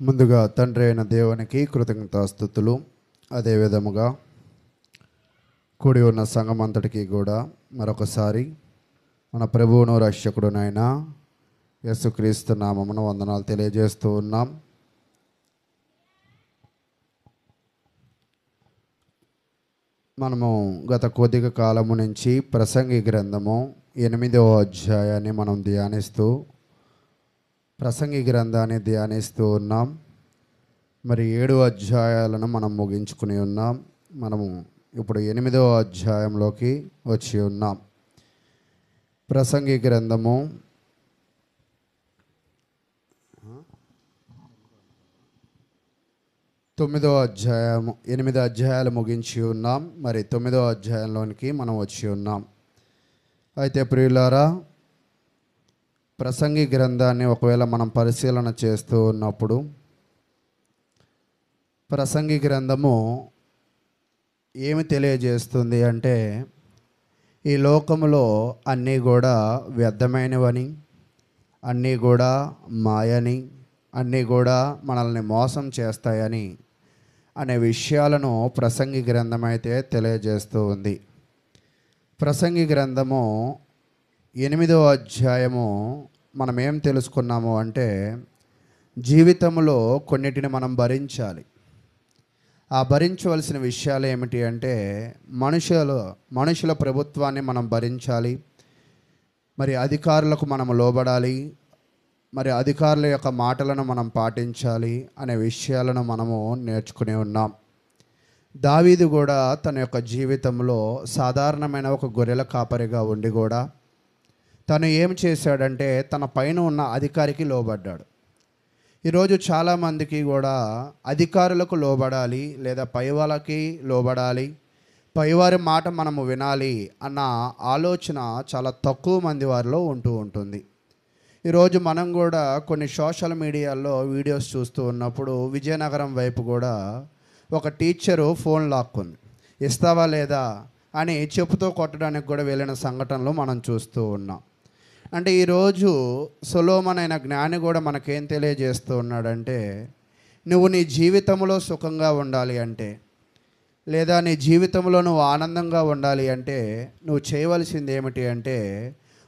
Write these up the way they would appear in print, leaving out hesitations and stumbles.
ముందుగా తండ్రి అయిన దేవునికి కృతజ్ఞతాస్తుతులు. అదే విధముగా కూడి ఉన్న సంఘం అంతటికి కూడా మరొకసారి మన ప్రభువును రక్షకుడునైన యేసుక్రీస్తు నామమున వందనాలు తెలియజేస్తూ ఉన్నాం. మనము గత కొద్దిగా కాలము నుంచి ప్రసంగి గ్రంథము 8వ అధ్యాయాన్ని మనం ప్రసంగి గ్రంథాన్ని ధ్యానిస్తూ ఉన్నాం. మరి 7 అధ్యాయాలను మనం ముగించుకుని ఉన్నాం. మనము ఇప్పుడు 8వ అధ్యాయంలోకి వచ్చి ఉన్నాం. ప్రసంగి గ్రంథము 9వ అధ్యాయము 8 అధ్యాయాలు ముగించి ఉన్నాం. మరి 9వ అధ్యాయంలోనికి మనం వచ్చి ఉన్నాం. అయితే ప్రియులారా, ప్రసంగి గ్రంథాన్ని ఒకవేళ మనం పరిశీలన చేస్తూ ఉన్నప్పుడు ప్రసంగి గ్రంథము ఏమి తెలియజేస్తుంది అంటే, ఈ లోకములో అన్నీ కూడా వ్యర్థమైనవని, అన్నీ కూడా మాయని, అన్నీ కూడా మనల్ని మోసం చేస్తాయని అనే విషయాలను ప్రసంగి గ్రంథం అయితే తెలియజేస్తూ ఉంది. ప్రసంగి గ్రంథము 8వ అధ్యాయము మనం ఏం తెలుసుకున్నాము అంటే, జీవితంలో కొన్నిటిని మనం భరించాలి. ఆ భరించవలసిన విషయాలు ఏమిటి అంటే, మనుషుల ప్రభుత్వాన్ని మనం భరించాలి. మరి అధికారులకు మనం లోబడాలి. మరి అధికారుల యొక్క మాటలను మనం పాటించాలి అనే విషయాలను మనము నేర్చుకుని ఉన్నాం. దావీదు కూడా తన యొక్క జీవితంలో సాధారణమైన ఒక గొర్రెల కాపరిగా ఉండి కూడా తను ఏం చేశాడంటే, తన పైన ఉన్న అధికారికి లోబడ్డాడు. ఈరోజు చాలామందికి కూడా అధికారులకు లోబడాలి, లేదా పై వాళ్ళకి లోబడాలి, పైవారి మాట మనము వినాలి అన్న ఆలోచన చాలా తక్కువ మంది వారిలో ఉంటుంది. ఈరోజు మనం కూడా కొన్ని సోషల్ మీడియాలో వీడియోస్ చూస్తూ ఉన్నప్పుడు విజయనగరం వైపు కూడా ఒక టీచరు ఫోన్ లాక్కుంది, ఇస్తావా లేదా అని చెప్పుతో కొట్టడానికి కూడా వెళ్ళిన సంఘటనలు మనం చూస్తూ ఉన్నాం. అంటే ఈరోజు సొలొమోను అయిన జ్ఞాని కూడా మనకేం తెలియజేస్తూ ఉన్నాడంటే, నువ్వు నీ జీవితంలో సుఖంగా ఉండాలి అంటే, లేదా నీ జీవితంలో నువ్వు ఆనందంగా ఉండాలి అంటే నువ్వు చేయవలసింది ఏమిటి అంటే,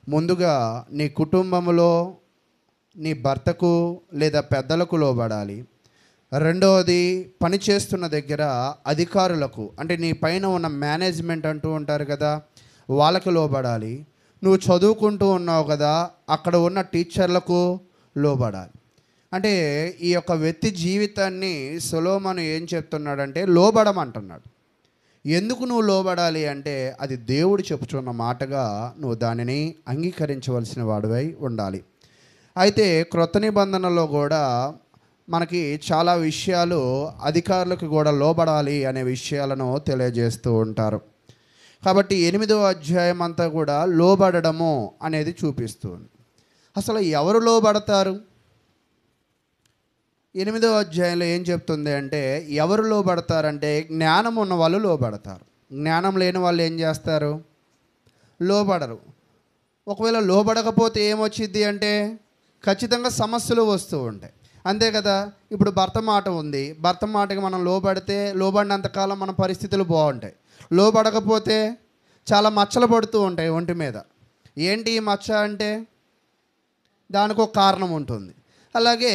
ముందుగా నీ కుటుంబంలో నీ భర్తకు లేదా పెద్దలకు లోబడాలి. రెండవది, పనిచేస్తున్న దగ్గర అధికారులకు, అంటే నీ పైన ఉన్న మేనేజ్మెంట్ అంటూ ఉంటారు కదా, వాళ్ళకి లోబడాలి. నువ్వు చదువుకుంటూ ఉన్నావు కదా, అక్కడ ఉన్న టీచర్లకు లోబడాలి. అంటే ఈ యొక్క వ్యక్తి జీవితాన్ని సొలొమోను ఏం చెప్తున్నాడంటే, లోబడమంటున్నాడు. ఎందుకు నువ్వు లోబడాలి అంటే, అది దేవుడు చెప్పుచున్న మాటగా నువ్వు దానిని అంగీకరించవలసిన వాడివై ఉండాలి. అయితే క్రొత్త నిబంధనలో కూడా మనకి చాలా విషయాలు అధికారులకు కూడా లోబడాలి అనే విషయాలను తెలియజేస్తూ ఉంటారు. కాబట్టి 8వ అధ్యాయం అంతా కూడా లోబడము అనేది చూపిస్తుంది. అసలు ఎవరు లోబడతారు? 8వ అధ్యాయంలో ఏం చెప్తుంది అంటే, ఎవరు లోబడతారంటే, జ్ఞానం ఉన్న వాళ్ళు లోబడతారు. జ్ఞానం లేని వాళ్ళు ఏం చేస్తారు? లోబడరు. ఒకవేళ లోబడకపోతే ఏమొచ్చిద్ది అంటే, ఖచ్చితంగా సమస్యలు వస్తూ ఉంటాయి. అంతే కదా. ఇప్పుడు భర్త మాట ఉంది, భర్త మాటకి మనం లోబడినంతకాలం మన పరిస్థితులు బాగుంటాయి. లోబడకపోతే చాలా మచ్చలు పడుతూ ఉంటాయి ఒంటి మీద. ఏంటి ఈ మచ్చ అంటే, దానికి ఒక కారణం ఉంటుంది. అలాగే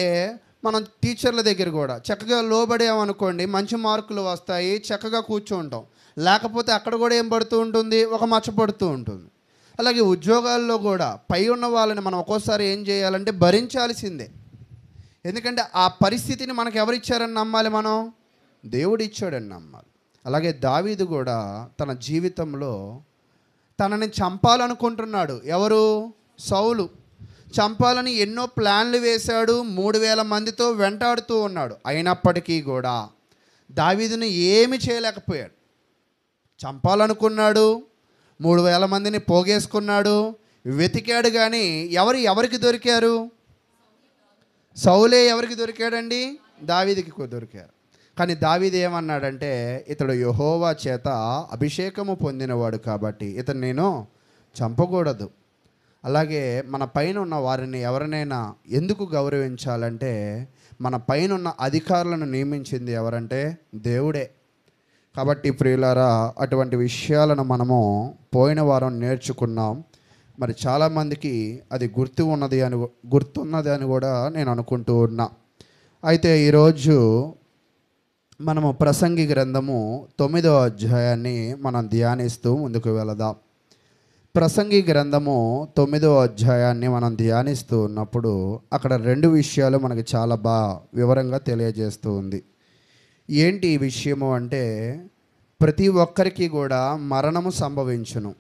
మనం టీచర్ల దగ్గర కూడా చక్కగా లోబడామనుకోండి, మంచి మార్కులు వస్తాయి, చక్కగా కూర్చుంటాం. లేకపోతే అక్కడ కూడా ఏం పడుతూ ఉంటుంది? ఒక మచ్చ పడుతూ ఉంటుంది. అలాగే ఉద్యోగాల్లో కూడా పై ఉన్న వాళ్ళని మనం ఒక్కోసారి ఏం చేయాలంటే భరించాల్సిందే. ఎందుకంటే ఆ పరిస్థితిని మనకు ఎవరిచ్చారని నమ్మాలి? మనం దేవుడు ఇచ్చాడని నమ్మాలి. అలాగే దావీదు కూడా తన జీవితంలో తనని చంపాలనుకుంటున్నాడు. ఎవరు? సౌలు. చంపాలని ఎన్నో ప్లాన్లు వేశాడు, 3000 మందితో వెంటాడుతూ ఉన్నాడు. అయినప్పటికీ కూడా దావీదుని ఏమి చేయలేకపోయాడు. చంపాలనుకున్నాడు, 3000 మందిని పోగేసుకున్నాడు, వెతికాడు. కానీ ఎవరికి దొరికారు? సౌలే ఎవరికి దొరికాడండి? దావీదుకి దొరికారు. కానీ దావీదు ఏమన్నాడంటే, ఇతడు యెహోవా చేత అభిషేకము పొందినవాడు కాబట్టి ఇతను నేను చంపకూడదు. అలాగే మన పైన ఉన్న వారిని ఎవరినైనా ఎందుకు గౌరవించాలంటే, మన పైన ఉన్న అధికారులను నియమించింది ఎవరంటే దేవుడే. కాబట్టి ప్రియులారా, అటువంటి విషయాలను మనము పోయిన వారం నేర్చుకున్నాం. మరి చాలామందికి అది గుర్తున్నది అని కూడా నేను అనుకుంటూ ఉన్నా. అయితే ఈరోజు మనము ప్రసంగి గ్రంథము 9వ అధ్యాయాన్ని మనం ధ్యానిస్తూ ముందుకు వెళదాం. ప్రసంగి గ్రంథము 9వ అధ్యాయాన్ని మనం ధ్యానిస్తూ ఉన్నప్పుడు అక్కడ 2 విషయాలు మనకి చాలా వివరంగా తెలియజేస్తూ ఉంది. ఏంటి ఈ విషయము అంటే, ప్రతి ఒక్కరికి కూడా మరణము సంభవించును.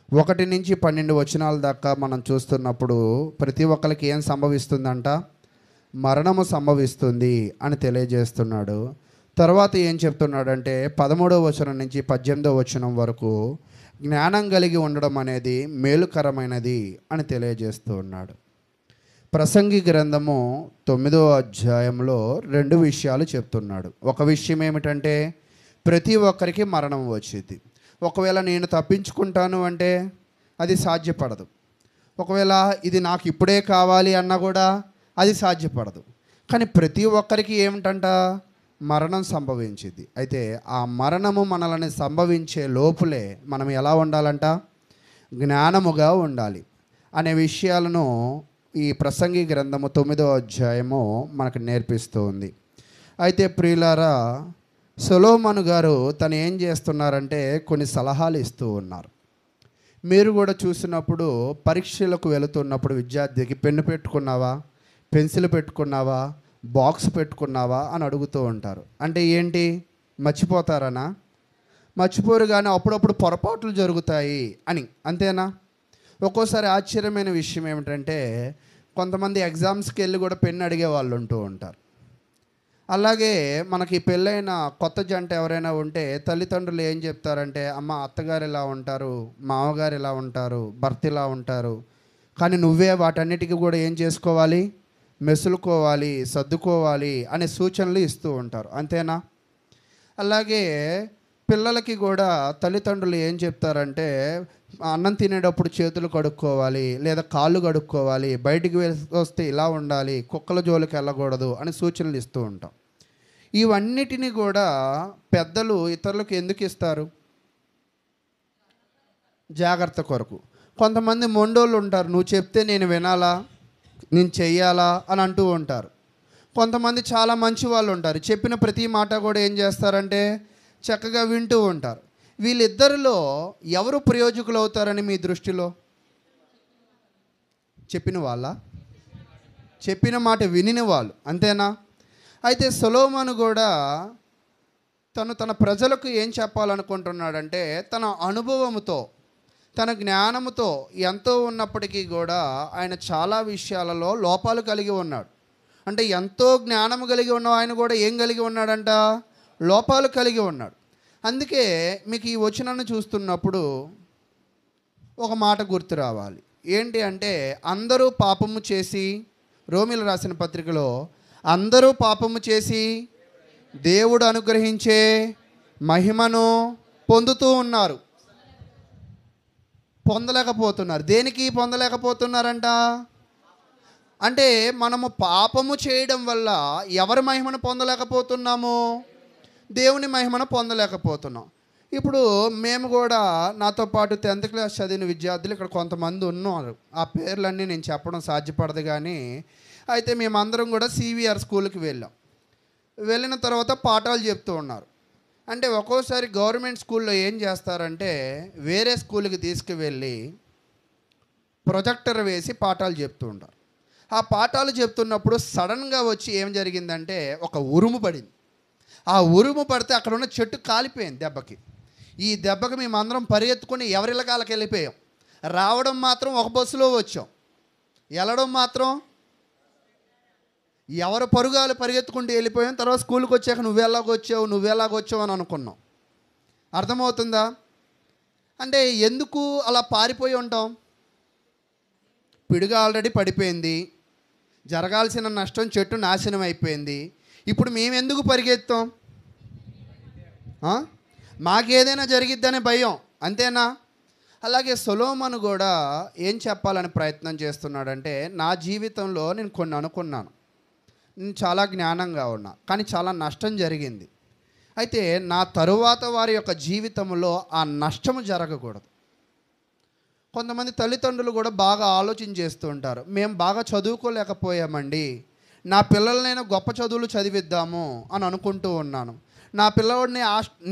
1 నుంచి 12 వచనాల దాకా మనం చూస్తున్నప్పుడు ప్రతి ఒక్కరికి ఏం సంభవిస్తుందంట? మరణము సంభవిస్తుంది అని తెలియజేస్తున్నాడు. తర్వాత ఏం చెప్తున్నాడంటే 13వ వచనం నుంచి 18వ వచనం వరకు జ్ఞానం కలిగి ఉండడం అనేది మేలుకరమైనది అని తెలియజేస్తూ ఉన్నాడు. ప్రసంగి గ్రంథము 9వ అధ్యాయంలో 2 విషయాలు చెప్తున్నాడు. ఒక విషయం ఏమిటంటే, ప్రతి ఒక్కరికి మరణం వచ్చింది. ఒకవేళ నేను తప్పించుకుంటాను అంటే అది సాధ్యపడదు. ఒకవేళ ఇది నాకు ఇప్పుడే కావాలి అన్నా కూడా అది సాధ్యపడదు. కానీ ప్రతి ఒక్కరికి ఏమిటంట? మరణం సంభవించింది. అయితే ఆ మరణము మనల్ని సంభవించే లోపులే మనం ఎలా ఉండాలంట? జ్ఞానముగా ఉండాలి అనే విషయాలను ఈ ప్రసంగి గ్రంథము 9వ అధ్యాయము మనకు నేర్పిస్తూ ఉంది. అయితే ప్రియులారా, సొలొమోను గారు తను ఏం చేస్తున్నారంటే కొన్ని సలహాలు ఇస్తూ ఉన్నారు. మీరు కూడా చూసినప్పుడు పరీక్షలకు వెళుతున్నప్పుడు విద్యార్థికి పెన్ను పెట్టుకున్నావా, పెన్సిల్ పెట్టుకున్నావా, బాక్స్ పెట్టుకున్నావా అని అడుగుతూ ఉంటారు. అంటే ఏంటి? మర్చిపోతారనా? మర్చిపోరు, కానీ అప్పుడప్పుడు పొరపాట్లు జరుగుతాయి అని, అంతేనా? ఒక్కోసారి ఆశ్చర్యమైన విషయం ఏమిటంటే, కొంతమంది ఎగ్జామ్స్కి వెళ్ళి కూడా పెన్ను అడిగే వాళ్ళు ఉంటూ ఉంటారు. అలాగే మనకి పెళ్ళైన కొత్త జంట ఎవరైనా ఉంటే తల్లిదండ్రులు ఏం చెప్తారంటే, అమ్మ అత్తగారు ఇలా ఉంటారు, మామగారు ఇలా ఉంటారు, భర్త ఇలా ఉంటారు, కానీ నువ్వే వాటన్నిటికీ కూడా ఏం చేసుకోవాలి? మెసులుకోవాలి, సర్దుకోవాలి అనే సూచనలు ఇస్తూ ఉంటారు, అంతేనా? అలాగే పిల్లలకి కూడా తల్లిదండ్రులు ఏం చెప్తారంటే, అన్నం తినేటప్పుడు చేతులు కడుక్కోవాలి, లేదా కాళ్ళు కడుక్కోవాలి, బయటికి వస్తే ఇలా ఉండాలి, కుక్కల జోలికి వెళ్ళకూడదు అని సూచనలు ఇస్తూ ఉంటాం. ఇవన్నిటినీ కూడా పెద్దలు ఇతరులకు ఎందుకు ఇస్తారు? జాగ్రత్త కొరకు. కొంతమంది మొండోళ్ళు ఉంటారు, నువ్వు చెప్తే నేను వినాలా, నేను చెయ్యాలా అని అంటూ ఉంటారు. కొంతమంది చాలా మంచి వాళ్ళు ఉంటారు, చెప్పిన ప్రతి మాట కూడా ఏం చేస్తారంటే చక్కగా వింటూ ఉంటారు. వీళ్ళిద్దరిలో ఎవరు ప్రయోజకులు అవుతారని మీ దృష్టిలో? చెప్పిన వాళ్ళ? చెప్పిన మాట వినిన వాళ్ళు, అంతేనా? అయితే సొలొమోను కూడా తన ప్రజలకు ఏం చెప్పాలనుకుంటున్నాడంటే, తన అనుభవముతో, తన జ్ఞానముతో ఎంతో ఉన్నప్పటికీ కూడా ఆయన చాలా విషయాలలో లోపాలు కలిగి ఉన్నాడు. అంటే ఎంతో జ్ఞానము కలిగి ఉన్న ఆయన కూడా ఏం కలిగి ఉన్నాడంట? లోపాలు కలిగి ఉన్నాడు. అందుకే మీకు ఈ వచనాన్ని చూస్తున్నప్పుడు ఒక మాట గుర్తు రావాలి. ఏంటి అంటే, అందరూ పాపము చేసి, రోమీలు రాసిన పత్రికలో, అందరూ పాపము చేసి దేవుడు అనుగ్రహించే మహిమను పొందుతూ ఉన్నారు. పొందలేకపోతున్నారు. దేనికి పొందలేకపోతున్నారంట? అంటే మనము పాపము చేయడం వల్ల ఎవరి మహిమను పొందలేకపోతున్నాము? దేవుని మహిమను పొందలేకపోతున్నాం. ఇప్పుడు మేము కూడా, నాతో పాటు 10th క్లాస్ చదివిన విద్యార్థులు ఇక్కడ కొంతమంది ఉన్నారు. ఆ పేర్లన్నీ నేను చెప్పడం సాధ్యపడదు, కానీ అయితే మేమందరం కూడా CVR స్కూల్కి వెళ్ళాం. వెళ్ళిన తర్వాత పాఠాలు చెప్తూ ఉన్నారు. అంటే ఒక్కోసారి గవర్నమెంట్ స్కూల్లో ఏం చేస్తారంటే, వేరే స్కూల్కి తీసుకువెళ్ళి ప్రొజెక్టర్ వేసి పాఠాలు చెప్తూ ఉంటారు. ఆ పాఠాలు చెప్తున్నప్పుడు సడన్గా వచ్చి ఏం జరిగిందంటే, ఒక ఉరుము పడింది. ఆ ఉరుము పడితే అక్కడ ఉన్న చెట్టు కాలిపోయింది దెబ్బకి. ఈ దెబ్బకి మేమందరం పరిగెత్తుకొని ఎవరిళ్ళకాలకి వెళ్ళిపోయాం. రావడం మాత్రం ఒక బస్సులో వచ్చాం, వెళ్ళడం మాత్రం ఎవరు పరుగాలు పరిగెత్తుకుంటూ వెళ్ళిపోయాం. తర్వాత స్కూల్కి వచ్చాక నువ్వెలాగొచ్చావు అని అనుకున్నాం. అర్థమవుతుందా? అంటే ఎందుకు అలా పారిపోయి ఉంటాం? పిడుగు ఆల్రెడీ పడిపోయింది, జరగాల్సిన నష్టం, చెట్టు నాశనం అయిపోయింది. ఇప్పుడు మేము ఎందుకు పరిగెత్తాం? మాకేదైనా జరిగిద్దనే భయం, అంతేనా? అలాగే సొలొమోను కూడా ఏం చెప్పాలని ప్రయత్నం చేస్తున్నాడంటే, నా జీవితంలో నేను కొన్ని అనుకున్నాను. నేను చాలా జ్ఞానంగా ఉన్నా, కానీ చాలా నష్టం జరిగింది. అయితే నా తరువాత వారి యొక్క జీవితంలో ఆ నష్టము జరగకూడదు. కొంతమంది తల్లిదండ్రులు కూడా బాగా ఆలోచన చేస్తూ ఉంటారు, మేము బాగా చదువుకోలేకపోయామండి, నా పిల్లలనైనా గొప్ప చదువులు చదివిద్దాము అని అనుకుంటూ ఉన్నాను. నా పిల్లవాడిని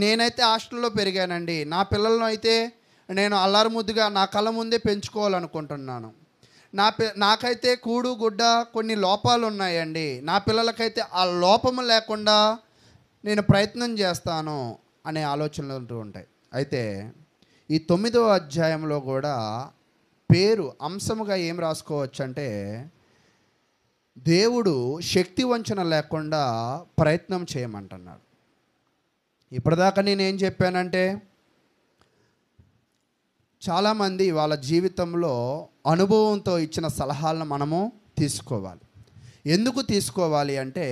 నేనైతే హాస్టల్లో పెరిగానండి, నా పిల్లలను అయితే నేను అల్లారుముద్దుగా నా కళ్ళ ముందే పెంచుకోవాలనుకుంటున్నాను. నాకైతే కూడు గుడ్డ కొన్ని లోపాలు ఉన్నాయండి, నా పిల్లలకైతే ఆ లోపము లేకుండా నేను ప్రయత్నం చేస్తాను అనే ఆలోచనలు ఉంటూ ఉంటాయి. అయితే ఈ 9వ అధ్యాయంలో కూడా పేరు అంశముగా ఏం రాసుకోవచ్చు అంటే, దేవుడు శక్తి వంచన లేకుండా ప్రయత్నం చేయమంటున్నాడు. ఇప్పటిదాకా నేనేం చెప్పానంటే, చాలామంది వాళ్ళ జీవితంలో అనుభవంతో ఇచ్చిన సలహాలను మనము తీసుకోవాలి. ఎందుకు తీసుకోవాలి అంటే,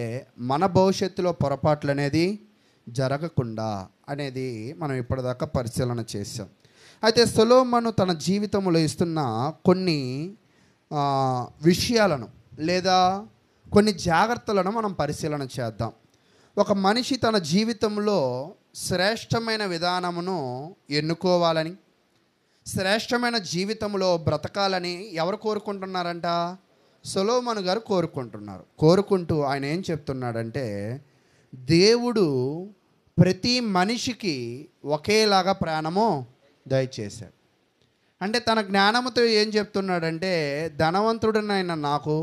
మన భవిష్యత్తులో పొరపాట్లు అనేది జరగకుండా అనేది మనం ఇప్పటిదాకా పరిశీలన చేసాం. అయితే సొలొమోను తన జీవితంలో ఇస్తున్న కొన్ని విషయాలను లేదా కొన్ని జాగ్రత్తలను మనం పరిశీలన చేద్దాం. ఒక మనిషి తన జీవితంలో శ్రేష్టమైన విధానమును ఎన్నుకోవాలని, శ్రేష్టమైన జీవితంలో బ్రతకాలని ఎవరు కోరుకుంటున్నారంట? సొలొమోను గారు కోరుకుంటున్నారు. కోరుకుంటూ ఆయన ఏం చెప్తున్నాడంటే, దేవుడు ప్రతి మనిషికి ఒకేలాగా ప్రాణము దయచేశాడు. అంటే తన జ్ఞానంతో ఏం చెప్తున్నాడంటే, ధనవంతుడనైన నాకు,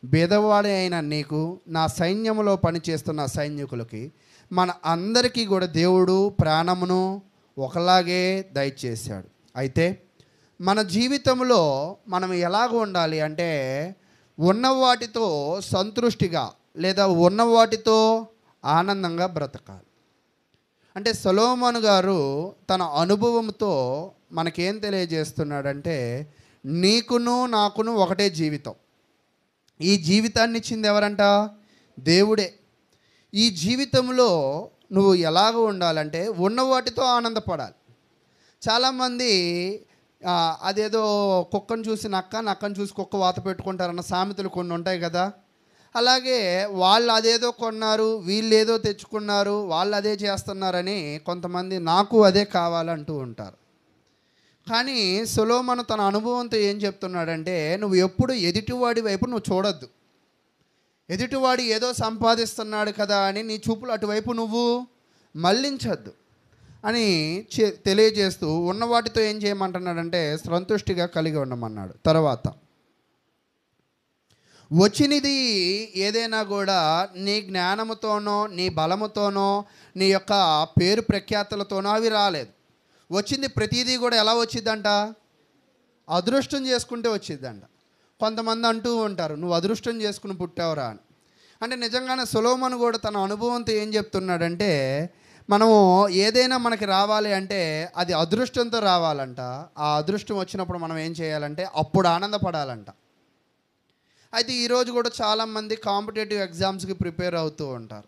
బీదవాడి అయిన నీకు, నా సైన్యంలో పనిచేస్తున్న సైనికులకి, మన అందరికీ కూడా దేవుడు ప్రాణమును ఒకలాగే దయచేశాడు. అయితే మన జీవితంలో మనం ఎలాగ ఉండాలి అంటే, ఉన్న వాటితో సంతృష్టిగా లేదా ఉన్న వాటితో ఆనందంగా బ్రతకాలి. అంటే సొలొమోను గారు తన అనుభవంతో మనకేం తెలియజేస్తున్నాడంటే, నీకును నాకును ఒకటే జీవితం. ఈ జీవితాన్ని ఇచ్చింది ఎవరంట? దేవుడే. ఈ జీవితంలో నువ్వు ఎలాగ ఉండాలంటే ఉన్న వాటితో ఆనందపడాలి. చాలామంది అదేదో కుక్కను చూసి నక్క, నక్కను చూసి కుక్క వాత పెట్టుకుంటారన్న సామెతలు కొన్ని ఉంటాయి కదా. అలాగే వాళ్ళు అదేదో కొన్నారు, వీళ్ళు ఏదో తెచ్చుకున్నారు, వాళ్ళు అదే చేస్తున్నారని కొంతమంది నాకు అదే కావాలంటూ ఉంటారు. కానీ సొలొమోను తన అనుభవంతో ఏం చెప్తున్నాడంటే, నువ్వు ఎప్పుడు ఎదుటివాడి వైపు నువ్వు చూడొద్దు. ఎదుటివాడు ఏదో సంపాదిస్తున్నాడు కదా అని నీ చూపులు అటువైపు నువ్వు మళ్ళించద్దు అని తెలియజేస్తూ ఉన్న వాటితో ఏం చేయమంటున్నాడంటే, సంతుష్టిగా కలిగి ఉండమన్నాడు. తర్వాత వచ్చినది ఏదైనా కూడా నీ జ్ఞానముతోనో నీ బలముతోనో నీ యొక్క పేరు ప్రఖ్యాతులతోనో అవి రాలేదు. వచ్చింది ప్రతిదీ కూడా ఎలా వచ్చిందంట? అదృష్టం చేసుకుంటే వచ్చిందంట. కొంతమంది అంటూ ఉంటారు, నువ్వు అదృష్టం చేసుకుని పుట్టావురా అని. అంటే నిజంగానే సొలొమోను కూడా తన అనుభవంతో ఏం చెప్తున్నాడంటే, మనము ఏదైనా మనకి రావాలి అంటే అది అదృష్టంతో రావాలంట. ఆ అదృష్టం వచ్చినప్పుడు మనం ఏం చేయాలంటే అప్పుడు ఆనందపడాలంట. అయితే ఈరోజు కూడా చాలామంది కాంపిటేటివ్ ఎగ్జామ్స్కి ప్రిపేర్ అవుతూ ఉంటారు.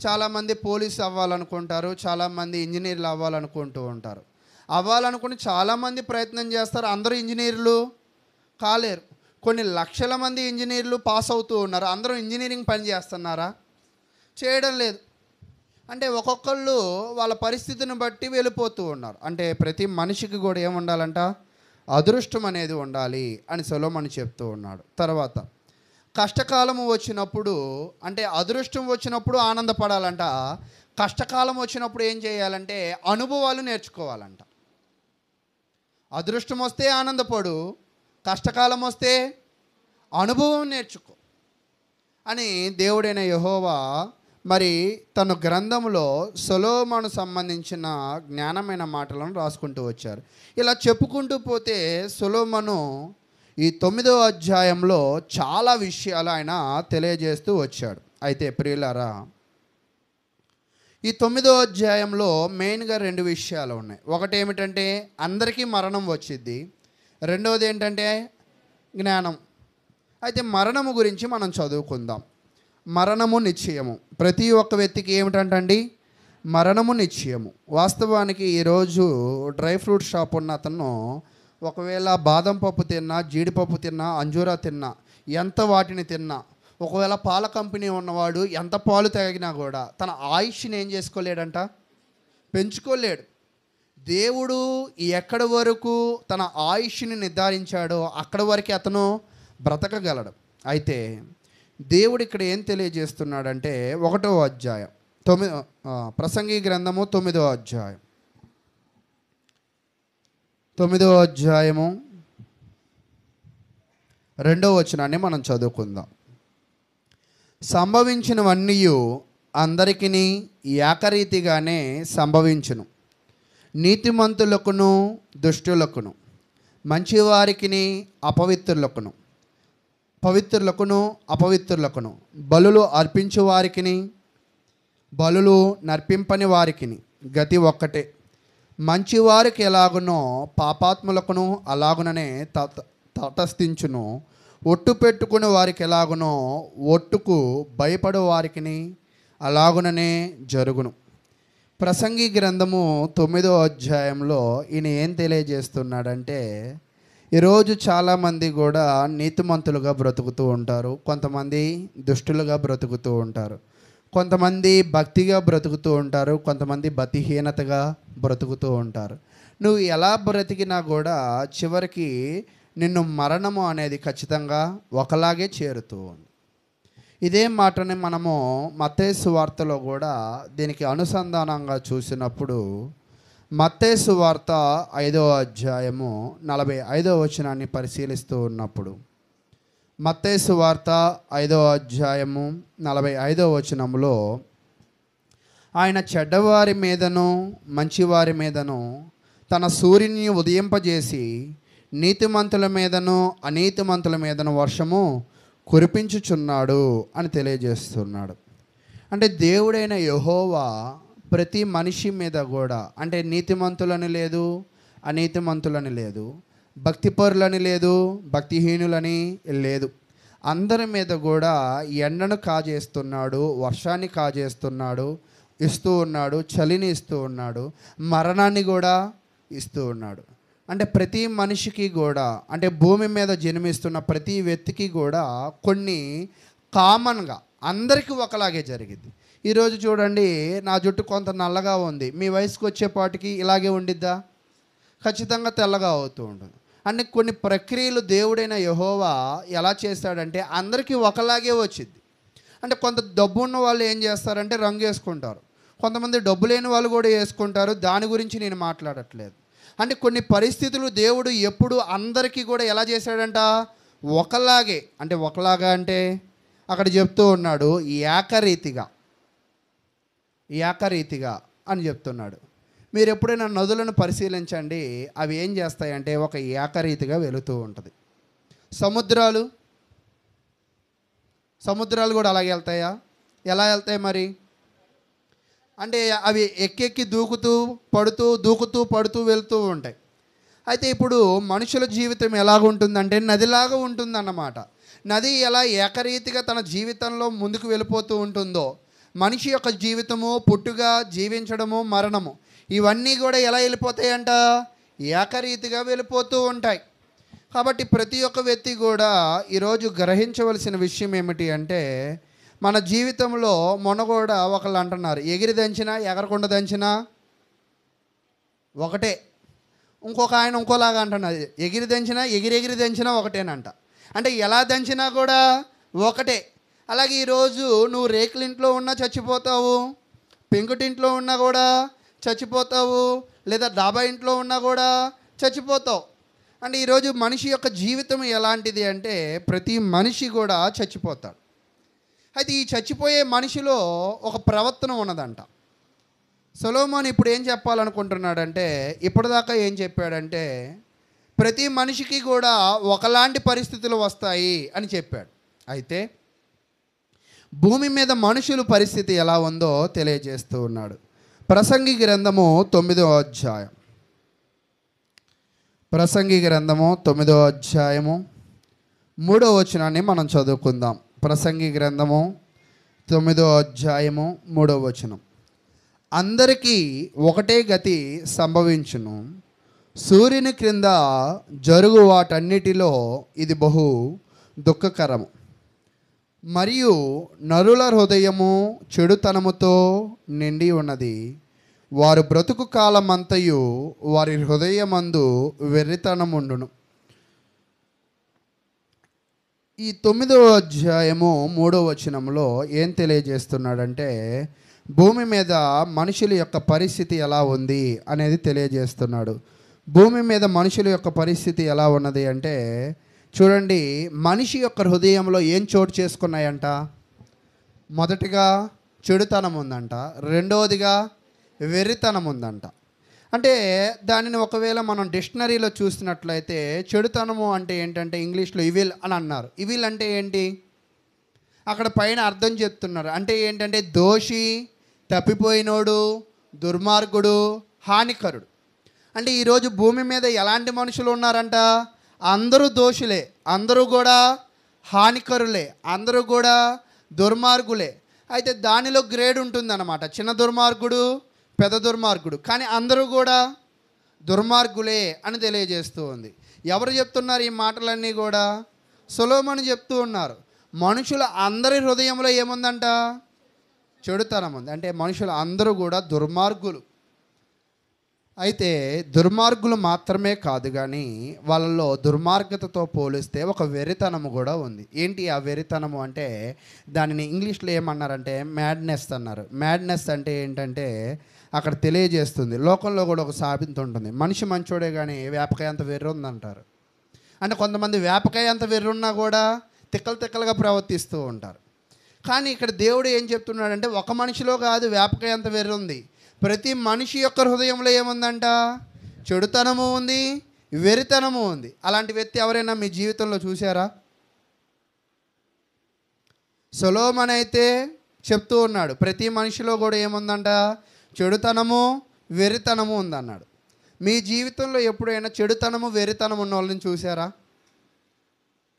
చాలామంది పోలీస్ అవ్వాలనుకుంటారు, చాలామంది ఇంజనీర్లు అవ్వాలనుకుంటూ ఉంటారు. అవ్వాలనుకుని చాలామంది ప్రయత్నం చేస్తారు, అందరూ ఇంజనీర్లు కాలేరు. కొన్ని లక్షల మంది ఇంజనీర్లు పాస్ అవుతూ ఉన్నారు, అందరూ ఇంజనీరింగ్ పని చేస్తున్నారా? చేయడం లేదు. అంటే ఒక్కొక్కళ్ళు వాళ్ళ పరిస్థితిని బట్టి వెళ్ళిపోతూ ఉన్నారు. అంటే ప్రతి మనిషికి కూడా ఏముండాలంట? అదృష్టం అనేది ఉండాలి అని సొలొమోను చెప్తూ ఉన్నాడు. తర్వాత కష్టకాలము వచ్చినప్పుడు, అంటే అదృష్టం వచ్చినప్పుడు ఆనందపడాలంట, కష్టకాలం వచ్చినప్పుడు ఏం చేయాలంటే అనుభవాలు నేర్చుకోవాలంట. అదృష్టం వస్తే ఆనందపడు, కష్టకాలం వస్తే అనుభవం నేర్చుకో అని దేవుడైన యెహోవా మరి తన గ్రంథంలో సొలొమోను సంబంధించిన జ్ఞానమైన మాటలను రాసుకుంటూ వచ్చారు. ఇలా చెప్పుకుంటూ పోతే సొలొమోను ఈ 9వ అధ్యాయంలో చాలా విషయాలు ఆయన తెలియజేస్తూ వచ్చాడు. అయితే ప్రియులారా, ఈ 9వ అధ్యాయంలో మెయిన్గా 2 విషయాలు ఉన్నాయి. ఒకటి ఏమిటంటే అందరికీ మరణం వచ్చింది, రెండవది ఏంటంటే జ్ఞానం. అయితే మరణము గురించి మనం చదువుకుందాం. మరణము నిశ్చయము. ప్రతి ఒక్క వ్యక్తికి ఏమిటంటండి? మరణము నిశ్చయము. వాస్తవానికి ఈరోజు డ్రై ఫ్రూట్ షాప్ ఉన్న అతను ఒకవేళ బాదం పప్పు తిన్నా, జీడిపప్పు తిన్నా, అంజూరా తిన్నా, ఎంత వాటిని తిన్నా ఒకవేళ పాల కంపెనీ ఉన్నవాడు ఎంత పాలు తాగినా కూడా తన ఆయుష్ని ఏం చేసుకోలేడంట, పెంచుకోలేడు. దేవుడు ఎక్కడి వరకు తన ఆయుష్ని నిర్ధారించాడో అక్కడి వరకు అతను బ్రతకగలడు. అయితే దేవుడు ఇక్కడ ఏం తెలియజేస్తున్నాడంటే 1వ అధ్యాయం ప్రసంగి గ్రంథము 9వ అధ్యాయం 9వ అధ్యాయము 2వ వచనాన్ని మనం చదువుకుందాం. సంభవించినవన్నీ అందరికీ ఏకరీతిగానే సంభవించును, నీతిమంతులకును దుష్టులకును, మంచివారికిని అపవిత్రులకును, పవిత్రులకును అపవిత్రులకును, బలులు అర్పించు వారికిని బలులు నర్పింపని వారికిని గతి ఒక్కటే. మంచివారికి ఎలాగునో పాపాత్ములకును అలాగుననే తటస్థించును, ఒట్టు పెట్టుకుని వారికి ఎలాగునో ఒట్టుకు భయపడు వారికిని అలాగుననే జరుగును. ప్రసంగి గ్రంథము 9వ అధ్యాయంలో ఈయన ఏం తెలియజేస్తున్నాడంటే, ఈరోజు చాలామంది కూడా నీతిమంతులుగా బ్రతుకుతూ ఉంటారు, కొంతమంది దుష్టులుగా బ్రతుకుతూ ఉంటారు, కొంతమంది భక్తిగా బ్రతుకుతూ ఉంటారు, కొంతమంది భక్తిహీనతగా బ్రతుకుతూ ఉంటారు. నువ్వు ఎలా బ్రతికినా కూడా చివరికి నిన్ను మరణము అనేది ఖచ్చితంగా ఒకలాగే చేరుతూ ఉంది. ఇదే మాటని మనము మత్తయి సువార్తలో కూడా దీనికి అనుసంధానంగా చూసినప్పుడు, మత్తయి సువార్త 5వ అధ్యాయము 45వ వచనాన్ని పరిశీలిస్తూ ఉన్నప్పుడు, మత్తయి సువార్త 5వ అధ్యాయము 45వ వచనంలో, ఆయన చెడ్డవారి మీదను మంచివారి మీదను తన సూర్యుని ఉదయింపజేసి నీతిమంతుల మీదను అనీతిమంతుల మీదను వర్షము కురిపించుచున్నాడు అని తెలియజేస్తున్నాడు. అంటే దేవుడైన యెహోవా ప్రతి మనిషి మీద కూడా, అంటే నీతిమంతులని లేదు, అనీతిమంతులని లేదు, భక్తిపరులని లేదు, భక్తిహీనులని లేదు, అందరి మీద కూడా ఎండను కాజేస్తున్నాడు, వర్షాన్ని కాజేస్తున్నాడు, ఇస్తూ ఉన్నాడు, చలిని ఇస్తూ ఉన్నాడు, మరణాన్ని కూడా ఇస్తూ ఉన్నాడు. అంటే ప్రతి మనిషికి కూడా, అంటే భూమి మీద జన్మిస్తున్న ప్రతి వ్యక్తికి కూడా కొన్ని కామన్గా అందరికీ ఒకలాగే జరిగింది. ఈరోజు చూడండి, నా జుట్టు కొంత నల్లగా ఉంది, మీ వయసుకు వచ్చేపాటికి ఇలాగే ఉండిద్దా? ఖచ్చితంగా తెల్లగా అవుతూ ఉంటుంది. అంటే కొన్ని ప్రక్రియలు దేవుడైన యెహోవా ఎలా చేస్తాడంటే అందరికీ ఒకలాగే వచ్చింది. అంటే కొంత డబ్బు ఉన్న వాళ్ళు ఏం చేస్తారంటే రంగు వేసుకుంటారు, కొంతమంది డబ్బు లేని వాళ్ళు కూడా వేసుకుంటారు, దాని గురించి నేను మాట్లాడట్లేదు. అంటే కొన్ని పరిస్థితులు దేవుడు ఎప్పుడు అందరికీ కూడా ఎలా చేశాడంట, ఒకలాగే. అంటే ఒకలాగా అంటే అక్కడ చెప్తూ ఉన్నాడు ఏకరీతిగా అని చెప్తున్నాడు. మీరు ఎప్పుడైనా నదులను పరిశీలించండి, అవి ఏం చేస్తాయంటే ఒక ఏకరీతిగా వెళుతూ ఉంటుంది. సముద్రాలు కూడా అలాగే వెళ్తాయా? ఎలా వెళ్తాయి మరి? అంటే అవి ఎక్కెక్కి దూకుతూ పడుతూ వెళ్తూ ఉంటాయి. అయితే ఇప్పుడు మనుషుల జీవితం ఎలాగుంటుందంటే నదిలాగా ఉంటుందన్నమాట. నది ఎలా ఏకరీతిగా తన జీవితంలో ముందుకు వెళ్ళిపోతూ ఉంటుందో, మనిషి యొక్క జీవితము, పుట్టుగా, జీవించడము, మరణము, ఇవన్నీ కూడా ఎలా వెళ్ళిపోతాయంట, ఏకరీతిగా వెళ్ళిపోతూ ఉంటాయి. కాబట్టి ప్రతి ఒక్క వ్యక్తి కూడా ఈరోజు గ్రహించవలసిన విషయం ఏమిటి అంటే, మన జీవితంలో మొన్న కూడా ఒకళ్ళు అంటున్నారు, ఎగిరి దంచినా ఎగరకుండా దంచినా ఒకటే. ఇంకొక ఆయన ఇంకోలాగా అంటున్నారు, ఎగిరి దంచినా ఒకటేనంట. అంటే ఎలా దంచినా కూడా ఒకటే. అలాగే ఈరోజు నువ్వు రేకులింట్లో ఉన్నా చచ్చిపోతావు, పెంకుటింట్లో ఉన్నా కూడా చచ్చిపోతావు, లేదా డాబా ఇంట్లో ఉన్నా కూడా చచ్చిపోతావు. అంటే ఈరోజు మనిషి యొక్క జీవితం ఎలాంటిది అంటే ప్రతి మనిషి కూడా చచ్చిపోతాడు. అయితే ఈ చచ్చిపోయే మనిషిలో ఒక ప్రవర్తన ఉన్నదంట. సొలొమోను ఇప్పుడు ఏం చెప్పాలనుకుంటున్నాడంటే, ఇప్పటిదాకా ఏం చెప్పాడంటే ప్రతి మనిషికి కూడా ఒకలాంటి పరిస్థితులు వస్తాయి అని చెప్పాడు. అయితే భూమి మీద మనుషుల పరిస్థితి ఎలా ఉందో తెలియజేస్తూ ఉన్నాడు. ప్రసంగి గ్రంథము 9వ అధ్యాయం 3వ వచనాన్ని మనం చదువుకుందాం. ప్రసంగి గ్రంథము 9వ అధ్యాయము 3వ వచనం. అందరికీ ఒకటే గతి సంభవించును, సూర్యుని క్రింద జరుగు వాటన్నిటిలో ఇది బహు దుఃఖకరము. మరియు నరుల హృదయము చెడుతనముతో నిండి ఉన్నది. వారు బ్రతుకు కాలమంతయు వారి హృదయమందు వెర్రితనముండును. ఈ 9వ అధ్యాయము 3వ వచనంలో ఏం తెలియజేస్తున్నాడంటే, భూమి మీద మనుషుల యొక్క పరిస్థితి ఎలా ఉంది అనేది తెలియజేస్తున్నాడు. భూమి మీద మనుషుల యొక్క పరిస్థితి ఎలా ఉన్నది అంటే, చూడండి, మనిషి యొక్క హృదయంలో ఏం చోటు చేసుకున్నాయంట? మొదటిగా చెడుతనం ఉందంట, రెండవదిగా వెర్రితనం ఉందంట. అంటే దానిని ఒకవేళ మనం డిక్షనరీలో చూసినట్లయితే చెడుతనము అంటే ఏంటంటే ఇంగ్లీష్లో ఇవిల్ అని అన్నారు. ఇవిల్ అంటే ఏంటి? అక్కడ పైన అర్థం చెప్తున్నారు. అంటే ఏంటంటే దోషి, తప్పిపోయినోడు, దుర్మార్గుడు, హానికరుడు. అంటే ఈరోజు భూమి మీద ఎలాంటి మనుషులు ఉన్నారంట? అందరూ దోషులే, అందరూ కూడా హానికరులే, అందరూ కూడా దుర్మార్గులే. అయితే దానిలో గ్రేడ్ ఉంటుందన్నమాట. చిన్న దుర్మార్గుడు, పెద్ద దుర్మార్గుడు, కానీ అందరూ కూడా దుర్మార్గులే అని తెలియజేస్తూ ఉంది. ఎవరు చెప్తున్నారు ఈ మాటలన్నీ కూడా? సొలొమోను చెప్తూ ఉన్నారు. మనుషుల అందరి హృదయంలో ఏముందంట? చెడుతనం ఉంది. అంటే మనుషులు అందరూ కూడా దుర్మార్గులు. అయితే దుర్మార్గులు మాత్రమే కాదు, కానీ వాళ్ళలో దుర్మార్గతతో పోలిస్తే ఒక వెరితనము కూడా ఉంది. ఏంటి ఆ వెరితనము అంటే, దానిని ఇంగ్లీష్లో ఏమన్నారంటే మ్యాడ్నెస్ అన్నారు. మ్యాడ్నెస్ అంటే ఏంటంటే అక్కడ తెలియజేస్తుంది. లోకంలో కూడా ఒక సామెత ఉంటుంది, మనిషి మంచోడే కానీ వేపకాయ అంత వెర్రి ఉందంటారు. అంటే కొంతమంది వేపకాయ అంత వెర్రి ఉన్నా కూడా తిక్కలుగా ప్రవర్తిస్తూ ఉంటారు. కానీ ఇక్కడ దేవుడు ఏం చెప్తున్నాడంటే, ఒక మనిషిలో కాదు వేపకాయ అంత వెర్రి ఉంది. ప్రతి మనిషి యొక్క హృదయంలో ఏముందంట? చెడుతనము ఉంది, వెరితనము ఉంది. అలాంటి వ్యక్తి ఎవరైనా మీ జీవితంలో చూసారా? సొలొమోను అయితే చెప్తూ ఉన్నాడు, ప్రతి మనిషిలో కూడా ఏముందంట? చెడుతనము, వెరితనము ఉందన్నాడు. మీ జీవితంలో ఎప్పుడైనా చెడుతనము, వెరితనము ఉన్న వాళ్ళని చూసారా?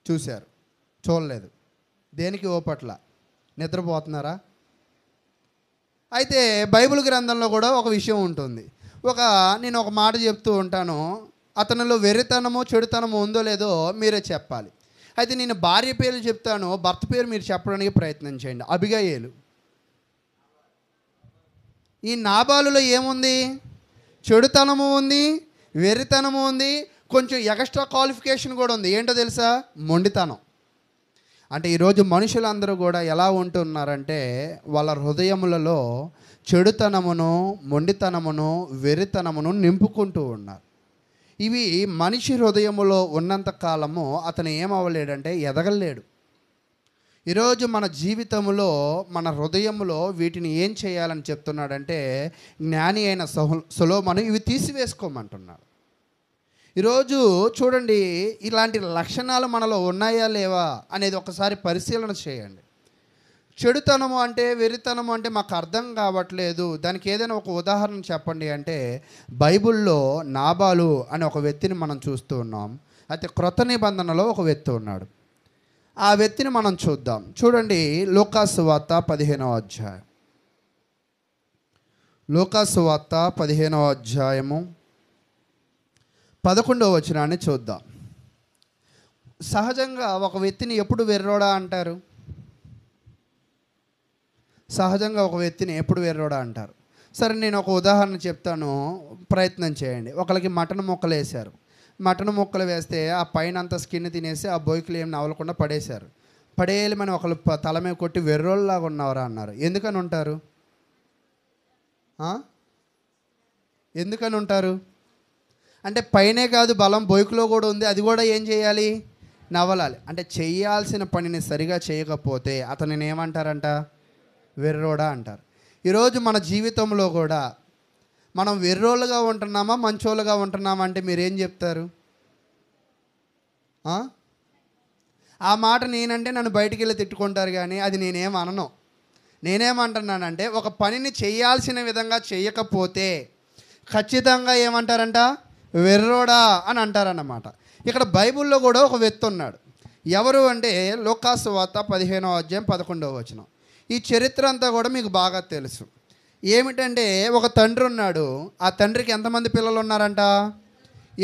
చూశారు? చూడలేదు. దేనికి ఓపట్ల? నిద్రపోతున్నారా? అయితే బైబిల్ గ్రంథంలో కూడా ఒక విషయం ఉంటుంది. నేను ఒక మాట చెప్తూ ఉంటాను, అతనిలో వెర్రితనము, చెడుతనము ఉందో లేదో మీరే చెప్పాలి. అయితే నేను భార్య పేరు చెప్తాను, భర్త పేరు మీరు చెప్పడానికి ప్రయత్నం చేయండి. అబిగయీలు. ఈ నాబాలులో ఏముంది? చెడుతనము ఉంది, వెర్రితనము ఉంది, కొంచెం ఎక్స్ట్రా క్వాలిఫికేషన్ కూడా ఉంది. ఏంటో తెలుసా? మొండితనం. అంటే ఈరోజు మనుషులందరూ కూడా ఎలా ఉంటున్నారంటే, వాళ్ళ హృదయములలో చెడుతనమును, మొండితనమును, వెరితనమును నింపుకుంటూ ఉన్నారు. ఇవి మనిషి హృదయములో ఉన్నంత కాలము అతను ఏమవ్వలేడంటే ఎదగలేడు. ఈరోజు మన జీవితంలో, మన హృదయంలో వీటిని ఏం చేయాలని చెప్తున్నాడంటే, జ్ఞాని అయిన సొలొమోను ఇవి తీసివేసుకోమంటున్నాడు. ఈరోజు చూడండి, ఇలాంటి లక్షణాలు మనలో ఉన్నాయా లేవా అనేది ఒకసారి పరిశీలన చేయండి. చెడుతనము అంటే, వెరితనము అంటే మాకు అర్థం కావట్లేదు, దానికి ఏదైనా ఒక ఉదాహరణ చెప్పండి అంటే, బైబిల్లో నాబాలు అనే ఒక వ్యక్తిని మనం చూస్తూ ఉన్నాం. అయితే క్రొత్త నిబంధనలో ఒక వ్యక్తి ఉన్నాడు. ఆ వ్యక్తిని మనం చూద్దాం. చూడండి, లూకా సువార్త 15వ అధ్యాయం. లూకా సువార్త 15వ అధ్యాయము 11వ వచనాన్ని చూద్దాం. సహజంగా ఒక వ్యక్తిని ఎప్పుడు వెర్రోడా అంటారు? సహజంగా ఒక వ్యక్తిని ఎప్పుడు వెర్రోడా అంటారు? సరే, నేను ఒక ఉదాహరణ చెప్తాను, ప్రయత్నం చేయండి. ఒకరికి మటన్ ముక్కలు వేశారు. మటన్ ముక్కలు వేస్తే ఆ పైన అంతా స్కిన్ తినేసి ఆ బొయ్కులు ఏం నవలకుండా పడేశారు. పడేయమని ఒకళ్ళు తల మీద కొట్టి వెర్రోళ్ళలాగా ఉన్నవరా అన్నారు. ఎందుకని ఉంటారు? ఎందుకని ఉంటారు అంటే, పైనే కాదు బలం బొయ్కులో కూడా ఉంది, అది కూడా ఏం చేయాలి? నవలాలి. అంటే చేయాల్సిన పనిని సరిగా చేయకపోతే అతనిని ఏమంటారంట? వెర్రోడా అంటారు. ఈరోజు మన జీవితంలో కూడా మనం వెర్రోళ్ళుగా ఉంటున్నామా, మంచోళ్ళుగా ఉంటున్నామా అంటే మీరేం చెప్తారు? ఆ మాట నేనంటే నన్ను బయటికి వెళ్ళి తిట్టుకుంటారు, కానీ అది నేనేం అనను. నేనేమంటున్నానంటే, ఒక పనిని చేయాల్సిన విధంగా చేయకపోతే ఖచ్చితంగా ఏమంటారంట? వెర్రోడా అని అంటారన్నమాట. ఇక్కడ బైబిల్లో కూడా ఒక వ్యక్తి ఉన్నాడు. ఎవరు అంటే లూకా సువార్త 15వ అధ్యాయం 11వ వచనం. ఈ చరిత్ర అంతా కూడా మీకు బాగా తెలుసు. ఏమిటంటే, ఒక తండ్రి ఉన్నాడు. ఆ తండ్రికి ఎంతమంది పిల్లలు ఉన్నారంట?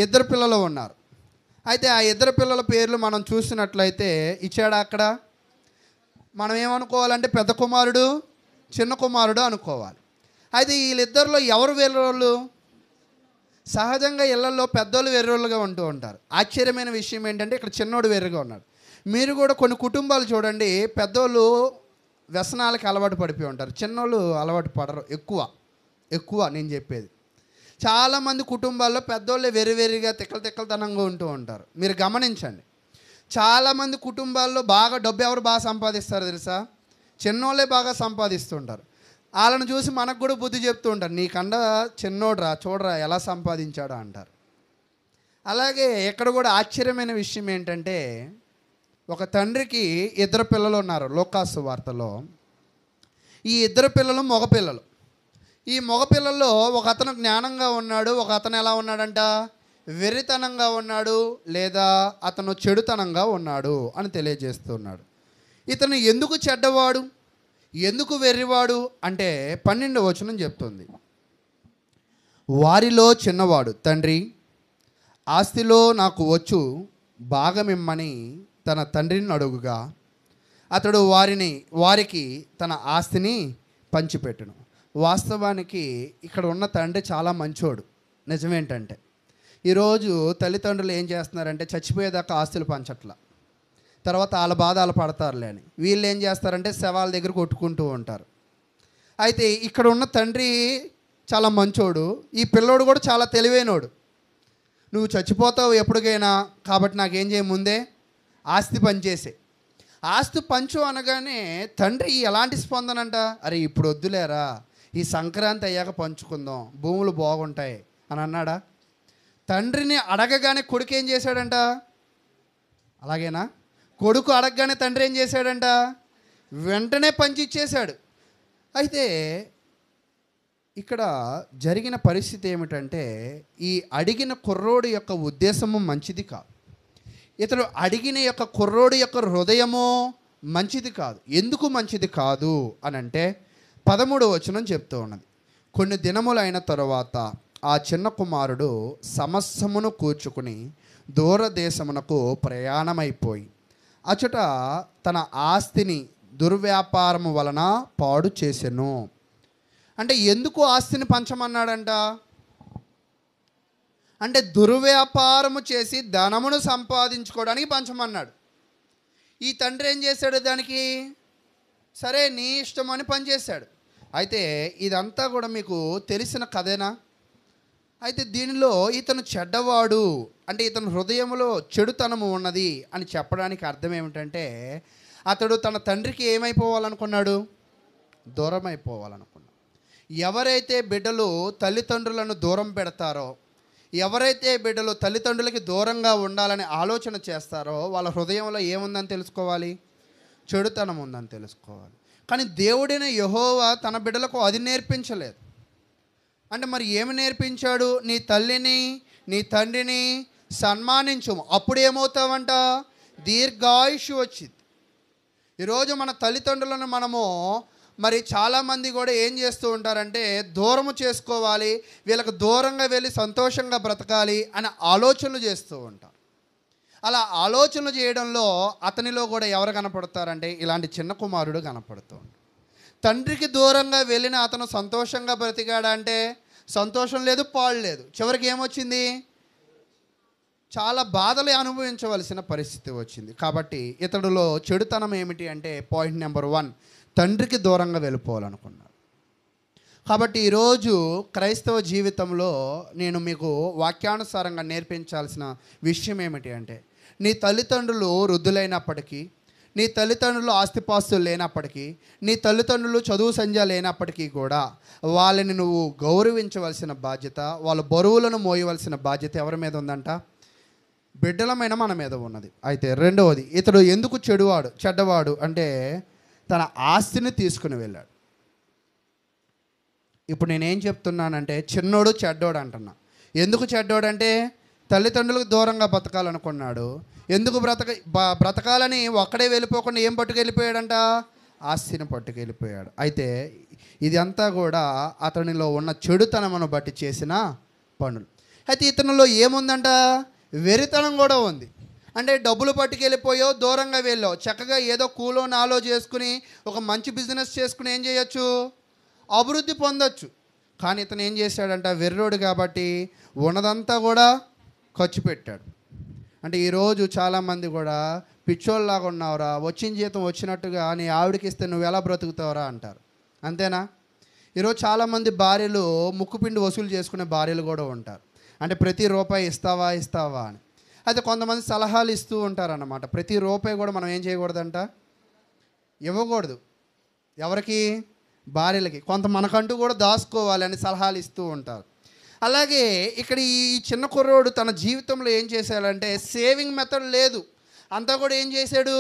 2 పిల్లలు ఉన్నారు. అయితే ఆ 2 పిల్లల పేర్లు మనం చూసినట్లయితే ఇచ్చాడా అక్కడ? మనం ఏమనుకోవాలంటే పెద్ద కుమారుడు చిన్న కుమారుడు అనుకోవాలి. అయితే వీళ్ళిద్దరిలో ఎవరు వెర్రోళ్ళు? సహజంగా ఇళ్లలో పెద్దోళ్ళు వెర్రోళ్ళుగా ఉంటూ ఉంటారు. ఆశ్చర్యమైన విషయం ఏంటంటే ఇక్కడ చిన్నోడు వెర్రగా ఉన్నాడు. మీరు కూడా కొన్ని కుటుంబాలు చూడండి, పెద్దోళ్ళు వ్యసనాలకి అలవాటు పడిపోయి ఉంటారు, చిన్నోళ్ళు అలవాటు పడరు. ఎక్కువ నేను చెప్పేది. చాలామంది కుటుంబాల్లో పెద్దోళ్ళే వెర్రిగా తిక్కలతనంగా ఉంటూ ఉంటారు. మీరు గమనించండి. చాలామంది కుటుంబాల్లో బాగా డబ్బు ఎవరు బాగా సంపాదిస్తారు తెలుసా? చిన్నోళ్ళే బాగా సంపాదిస్తుంటారు. వాళ్ళని చూసి మనకు కూడా బుద్ధి చెప్తూ ఉంటారు, నీకండా చిన్నోడ్రా చూడరా ఎలా సంపాదించాడా అంటారు. అలాగే ఇక్కడ కూడా ఆశ్చర్యమైన విషయం ఏంటంటే, ఒక తండ్రికి 2 పిల్లలు ఉన్నారు. లోకాసు వార్తలో ఈ 2 పిల్లలు మగపిల్లలు. ఈ మగపిల్లల్లో ఒక అతను జ్ఞానంగా ఉన్నాడు, ఒక అతను ఎలా ఉన్నాడంట? వెర్రితనంగా ఉన్నాడు, లేదా అతను చెడుతనంగా ఉన్నాడు అని తెలియజేస్తున్నాడు. ఇతను ఎందుకు చెడ్డవాడు, ఎందుకు వెర్రివాడు అంటే 12వ వచనం చెప్తుంది. వారిలో చిన్నవాడు తండ్రి, ఆస్తిలో నాకు వచ్చు భాగమిమ్మని తన తండ్రిని అడుగుగా అతడు వారికి తన ఆస్తిని పంచిపెట్టును. వాస్తవానికి ఇక్కడ ఉన్న తండ్రి చాలా మంచోడు. నిజమేంటంటే ఈరోజు తల్లిదండ్రులు ఏం చేస్తున్నారంటే చచ్చిపోయేదాకా ఆస్తులు పంచట్ల, తర్వాత వాళ్ళ బాధలు పడతారులే అని వీళ్ళు ఏం చేస్తారంటే శవాల దగ్గర కొట్టుకుంటూ ఉంటారు. అయితే ఇక్కడ ఉన్న తండ్రి చాలా మంచోడు, ఈ పిల్లోడు కూడా చాలా తెలివైనోడు. నువ్వు చచ్చిపోతావు ఎప్పటికైనా, కాబట్టి నాకేం చేయ ముందే ఆస్తి పంచేసే. ఆస్తి పంచు అనగానే తండ్రి ఎలాంటి స్పందన అంట? అరే ఇప్పుడు వద్దులేరా, ఈ సంక్రాంతి అయ్యాక పంచుకుందాం, భూములు బాగుంటాయి అని అన్నాడా? తండ్రిని అడగగానే కొడుకు ఏం చేశాడంట? అలాగేనా? కొడుకు అడగగానే తండ్రి ఏం చేశాడంట? వెంటనే పంచి ఇచ్చేశాడు. అయితే ఇక్కడ జరిగిన పరిస్థితి ఏమిటంటే, ఈ అడిగిన కుర్రోడు యొక్క ఉద్దేశము మంచిది కాదు. ఇతడు అడిగిన యొక్క కుర్రోడు యొక్క హృదయము మంచిది కాదు. ఎందుకు మంచిది కాదు అని అంటే 13వ వచనం చెప్తూ ఉన్నది. కొన్ని దినములైన తరువాత ఆ చిన్న కుమారుడు సమస్తమును కూర్చుకుని దూరదేశమునకు ప్రయాణమైపోయి అచట తన ఆస్తిని దుర్వ్యాపారము వలన పాడు చేసెను. అంటే ఎందుకు ఆస్తిని పంచమన్నాడంట? అంటే దుర్వ్యాపారము చేసి ధనమును సంపాదించుకోవడానికి పంచమన్నాడు. ఈ తండ్రి ఏం చేశాడు? దానికి సరే నీ ఇష్టం అని పనిచేశాడు. అయితే ఇదంతా కూడా మీకు తెలిసిన కథేనా? అయితే దీనిలో ఇతను చెడ్డవాడు అంటే ఇతని హృదయంలో చెడుతనము ఉన్నది అని చెప్పడానికి అర్థం ఏమిటంటే, అతడు తన తండ్రికి ఏమైపోవాలనుకున్నాడు? దూరం అయిపోవాలనుకున్నాడు. ఎవరైతే బిడ్డలు తల్లిదండ్రులను దూరం పెడతారో, ఎవరైతే బిడ్డలు తల్లిదండ్రులకి దూరంగా ఉండాలని ఆలోచన చేస్తారో వాళ్ళ హృదయంలో ఏముందని తెలుసుకోవాలి? చెడుతనం ఉందని తెలుసుకోవాలి. కానీ దేవుడైన యెహోవా తన బిడ్డలకు అది నేర్పించలేదు. అంటే మరి ఏమి నేర్పించాడు? నీ తల్లిని నీ తండ్రిని సన్మానించుము, అప్పుడు ఏమవుతావంట? దీర్ఘాయుషు వచ్చింది. ఈరోజు మన తల్లిదండ్రులను మనము మరి చాలామంది కూడా ఏం చేస్తూ ఉంటారంటే దూరము చేసుకోవాలి, వీళ్ళకి దూరంగా వెళ్ళి సంతోషంగా బ్రతకాలి అనే ఆలోచనలు చేస్తూ ఉంటారు. అలా ఆలోచనలు చేయడంలో అతనిలో కూడా ఎవరు కనపడతారంటే ఇలాంటి చిన్న కుమారుడు కనపడుతూ ఉంటాడు. తండ్రికి దూరంగా వెళ్ళిన అతను సంతోషంగా బ్రతికాడా అంటే సంతోషం లేదు, పాడు లేదు. చివరికి ఏమొచ్చింది? చాలా బాధలు అనుభవించవలసిన పరిస్థితి వచ్చింది. కాబట్టి ఇతడులో చెడుతనం ఏమిటి అంటే పాయింట్ నెంబర్ 1, తండ్రికి దూరంగా వెళ్ళిపోవాలనుకున్నాడు. కాబట్టి ఈరోజు క్రైస్తవ జీవితంలో నేను మీకు వాక్యానుసారంగా నేర్పించాల్సిన విషయం ఏమిటి అంటే, నీ తల్లిదండ్రులు వృద్ధులైనప్పటికీ, నీ తల్లిదండ్రులు ఆస్తిపాస్తులు లేనప్పటికీ, నీ తల్లిదండ్రులు చదువు సంధ్య లేనప్పటికీ కూడా వాళ్ళని నువ్వు గౌరవించవలసిన బాధ్యత, వాళ్ళ బరువులను మోయవలసిన బాధ్యత ఎవరి మీద ఉందంట? బిడ్డలమైన మన మీద ఉన్నది. అయితే రెండవది, ఇతడు ఎందుకు చెడ్డవాడు అంటే తన ఆస్తిని తీసుకుని వెళ్ళాడు. ఇప్పుడు నేనేం చెప్తున్నానంటే చిన్నోడు చెడ్డోడు అంటున్నా. ఎందుకు చెడ్డోడు అంటే తల్లిదండ్రులకు దూరంగా బ్రతకాలనుకున్నాడు. ఎందుకు బ్రతకాలని ఒక్కడే వెళ్ళిపోకుండా ఏం పట్టుకెళ్ళిపోయాడంట? ఆస్తిని పట్టుకెళ్ళిపోయాడు. అయితే ఇది అంతా కూడా అతనిలో ఉన్న చెడుతనమును బట్టి చేసిన పనులు. అయితే ఇతనిలో ఏముందంట? వెరితనం కూడా ఉంది. అంటే డబ్బులు పట్టుకెళ్ళిపోయో దూరంగా వెళ్ళో చక్కగా ఏదో కూలో నాలో చేసుకుని ఒక మంచి బిజినెస్ చేసుకుని ఏం చేయొచ్చు, అభివృద్ధి పొందొచ్చు. కానీ ఇతను ఏం చేశాడంట, వెర్రోడు కాబట్టి ఉన్నదంతా కూడా ఖర్చు పెట్టాడు. అంటే ఈరోజు చాలామంది కూడా పిచ్చోళ్ళలాగా ఉన్నావురా, వచ్చిన జీతం వచ్చినట్టుగా నీ ఆవిడకి ఇస్తే నువ్వు ఎలా బ్రతుకుతావురా అంటారు. అంతేనా? ఈరోజు చాలామంది భార్యలు ముక్కుపిండి వసూలు చేసుకునే భార్యలు కూడా ఉంటారు. అంటే ప్రతి రూపాయి ఇస్తావా ఇస్తావా అని. అయితే కొంతమంది సలహాలు ఇస్తూ ఉంటారన్నమాట. ప్రతి రూపాయి కూడా మనం ఏం చేయకూడదంట, ఇవ్వకూడదు. ఎవరికి? భార్యలకి. కొంత మనకంటూ కూడా దాచుకోవాలి అని సలహాలు ఇస్తూ ఉంటారు. అలాగే ఇక్కడ ఈ చిన్న కుర్రోడు తన జీవితంలో ఏం చేశాడంటే సేవింగ్ మెథడ్ లేదు, అంతా కూడా ఏం చేశాడు,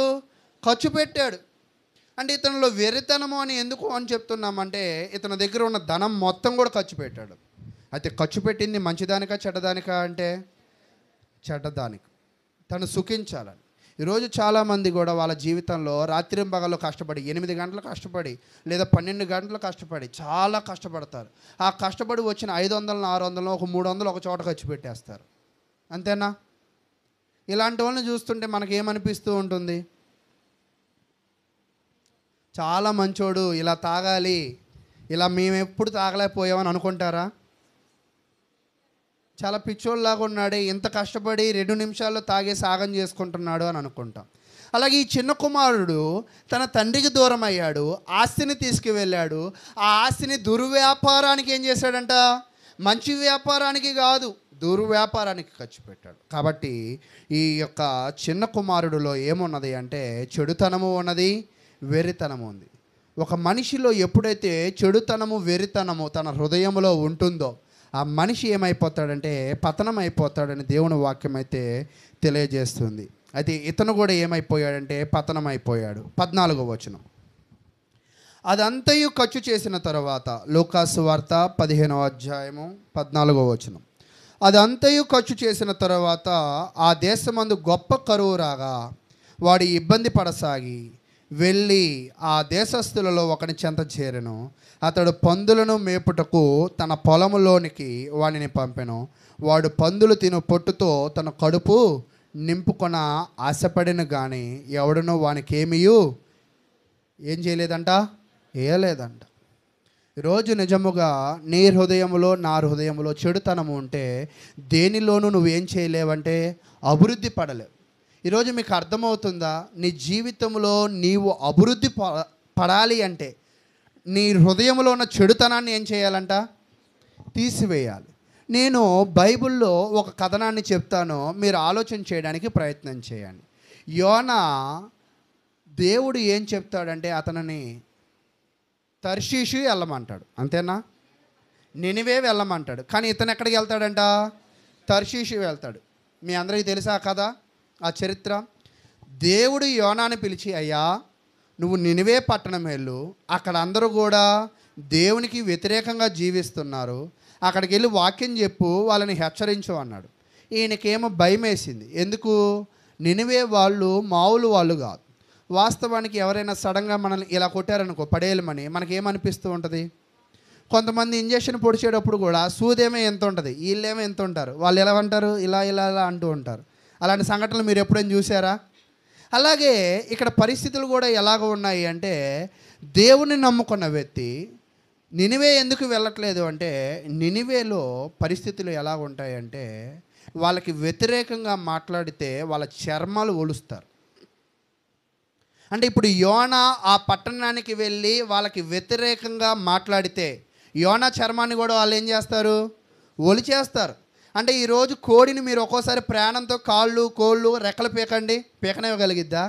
ఖర్చు పెట్టాడు. అంటే ఇతనిలో వెర్రితనము అని ఎందుకు అని చెప్తున్నామంటే ఇతని దగ్గర ఉన్న ధనం మొత్తం కూడా ఖర్చు పెట్టాడు. అయితే ఖర్చు పెట్టింది మంచిదానికా చెడ్డదానికా అంటే చెడ్డదానికి, తను సుఖించాలని. ఈరోజు చాలామంది కూడా వాళ్ళ జీవితంలో రాత్రింబగళ్ళు కష్టపడి 8 గంటలు కష్టపడి లేదా 12 గంటలు కష్టపడి చాలా కష్టపడతారు. ఆ కష్టపడి వచ్చిన 500 600 ఒక 300 ఒక చోట ఖర్చు పెట్టేస్తారు. అంతేనా? ఇలాంటి వాళ్ళని చూస్తుంటే మనకేమనిపిస్తూ ఉంటుంది, చాలా మంచోడు, ఇలా తాగాలి, ఇలా మేము ఎప్పుడు తాగలేకపోయామని అనుకుంటారా? చాలా పిచ్చోళ్ళలాగా ఉన్నాడే, ఇంత కష్టపడి 2 నిమిషాల్లో తాగే సాగం చేసుకుంటున్నాడు అని అనుకుంటాం. అలాగే ఈ చిన్న కుమారుడు తన తండ్రికి దూరం అయ్యాడు, ఆస్తిని తీసుకువెళ్ళాడు. ఆ ఆస్తిని దుర్వ్యాపారానికి ఏం చేశాడంట, మంచి వ్యాపారానికి కాదు దుర్వ్యాపారానికి ఖర్చు పెట్టాడు. కాబట్టి ఈ యొక్క చిన్న కుమారుడిలో ఏమున్నది అంటే చెడుతనము ఉన్నది, వెర్రితనము ఉంది. ఒక మనిషిలో ఎప్పుడైతే చెడుతనము వెర్రితనము తన హృదయంలో ఉంటుందో ఆ మనిషి ఏమైపోతాడంటే పతనం అయిపోతాడని దేవుని వాక్యం అయితే తెలియజేస్తుంది. అయితే ఇతను కూడా ఏమైపోయాడంటే పతనం అయిపోయాడు. 14వ వచనం, అదంతయు ఖర్చు చేసిన తర్వాత, లూకాసు వార్త 15వ అధ్యాయము 14వ వచనం, అదంతయు ఖర్చు చేసిన తర్వాత ఆ దేశమందు గొప్ప కరువు రాగా వాడు ఇబ్బంది పడసాగి వెళ్ళి ఆ దేశస్థులలో ఒకని చెంత చేరెను. అతడు పందులను మేపుటకు తన పొలములోనికి వాడిని పంపెను. వాడు పందులు తిను పొట్టుతో తన కడుపు నింపుకొన ఆశపడిన కానీ ఎవడనో వానికేమీయు ఏం చేయలేదంట, వేయలేదంట. ఈరోజు నిజముగా నీ హృదయంలో నా హృదయంలో చెడుతనము ఉంటే దేనిలోనూ నువ్వేం చేయలేవంటే అభివృద్ధి పడలేవు. ఈరోజు మీకు అర్థమవుతుందా? నీ జీవితంలో నీవు అభివృద్ధి పడాలి అంటే నీ హృదయంలో ఉన్న చెడుతనాన్ని ఏం చేయాలంట, తీసివేయాలి. నేను బైబిల్లో ఒక కథనాన్ని చెప్తాను, మీరు ఆలోచన చేయడానికి ప్రయత్నం చేయండి. యోనా దేవుడు ఏం చెప్తాడంటే అతనిని తర్షీషు వెళ్ళమంటాడు. అంతేనా? నినివే వెళ్ళమంటాడు. కానీ ఇతను ఎక్కడికి వెళ్తాడంట, తర్షీషు వెళ్తాడు. మీ అందరికీ తెలుసా కదా ఆ చరిత్ర? దేవుడు యోనాని పిలిచి, అయ్యా నువ్వు నినివే పట్టణం వెళ్ళు, అక్కడ అందరూ కూడా దేవునికి వ్యతిరేకంగా జీవిస్తున్నారు, అక్కడికి వెళ్ళి వాక్యం చెప్పు, వాళ్ళని హెచ్చరించు అన్నాడు. ఈయనకేమో భయం వేసింది. ఎందుకు? నినివే వాళ్ళు మామూలు వాళ్ళు కాదు. వాస్తవానికి ఎవరైనా సడన్గా మనల్ని ఇలా కొట్టారనుకో పడేయమని మనకేమనిపిస్తూ ఉంటుంది? కొంతమంది ఇంజక్షన్ పొడిచేటప్పుడు కూడా సూదేమో ఎంత ఉంటుంది, వీళ్ళేమో ఎంత ఉంటారు, వాళ్ళు ఎలా అంటారు, ఇలా ఇలా ఇలా అంటూ ఉంటారు. అలాంటి సంఘటనలు మీరు ఎప్పుడైనా చూసారా? అలాగే ఇక్కడ పరిస్థితులు కూడా ఎలాగ ఉన్నాయి అంటే దేవుని నమ్ముకున్న వ్యక్తి నినివే ఎందుకు వెళ్ళట్లేదు అంటే నినివేలో పరిస్థితులు ఎలా ఉంటాయంటే వాళ్ళకి వ్యతిరేకంగా మాట్లాడితే వాళ్ళ చర్మాలు ఒలుస్తారు. అంటే ఇప్పుడు యోనా ఆ పట్టణానికి వెళ్ళి వాళ్ళకి వ్యతిరేకంగా మాట్లాడితే యోనా చర్మాన్ని కూడా వాళ్ళు ఏం చేస్తారు, ఒలిచేస్తారు. అంటే ఈరోజు కోడిని మీరు ఒక్కోసారి ప్రాణంతో కాళ్ళు కోళ్ళు రెక్కలు పీకనివ్వగలిగిద్దా?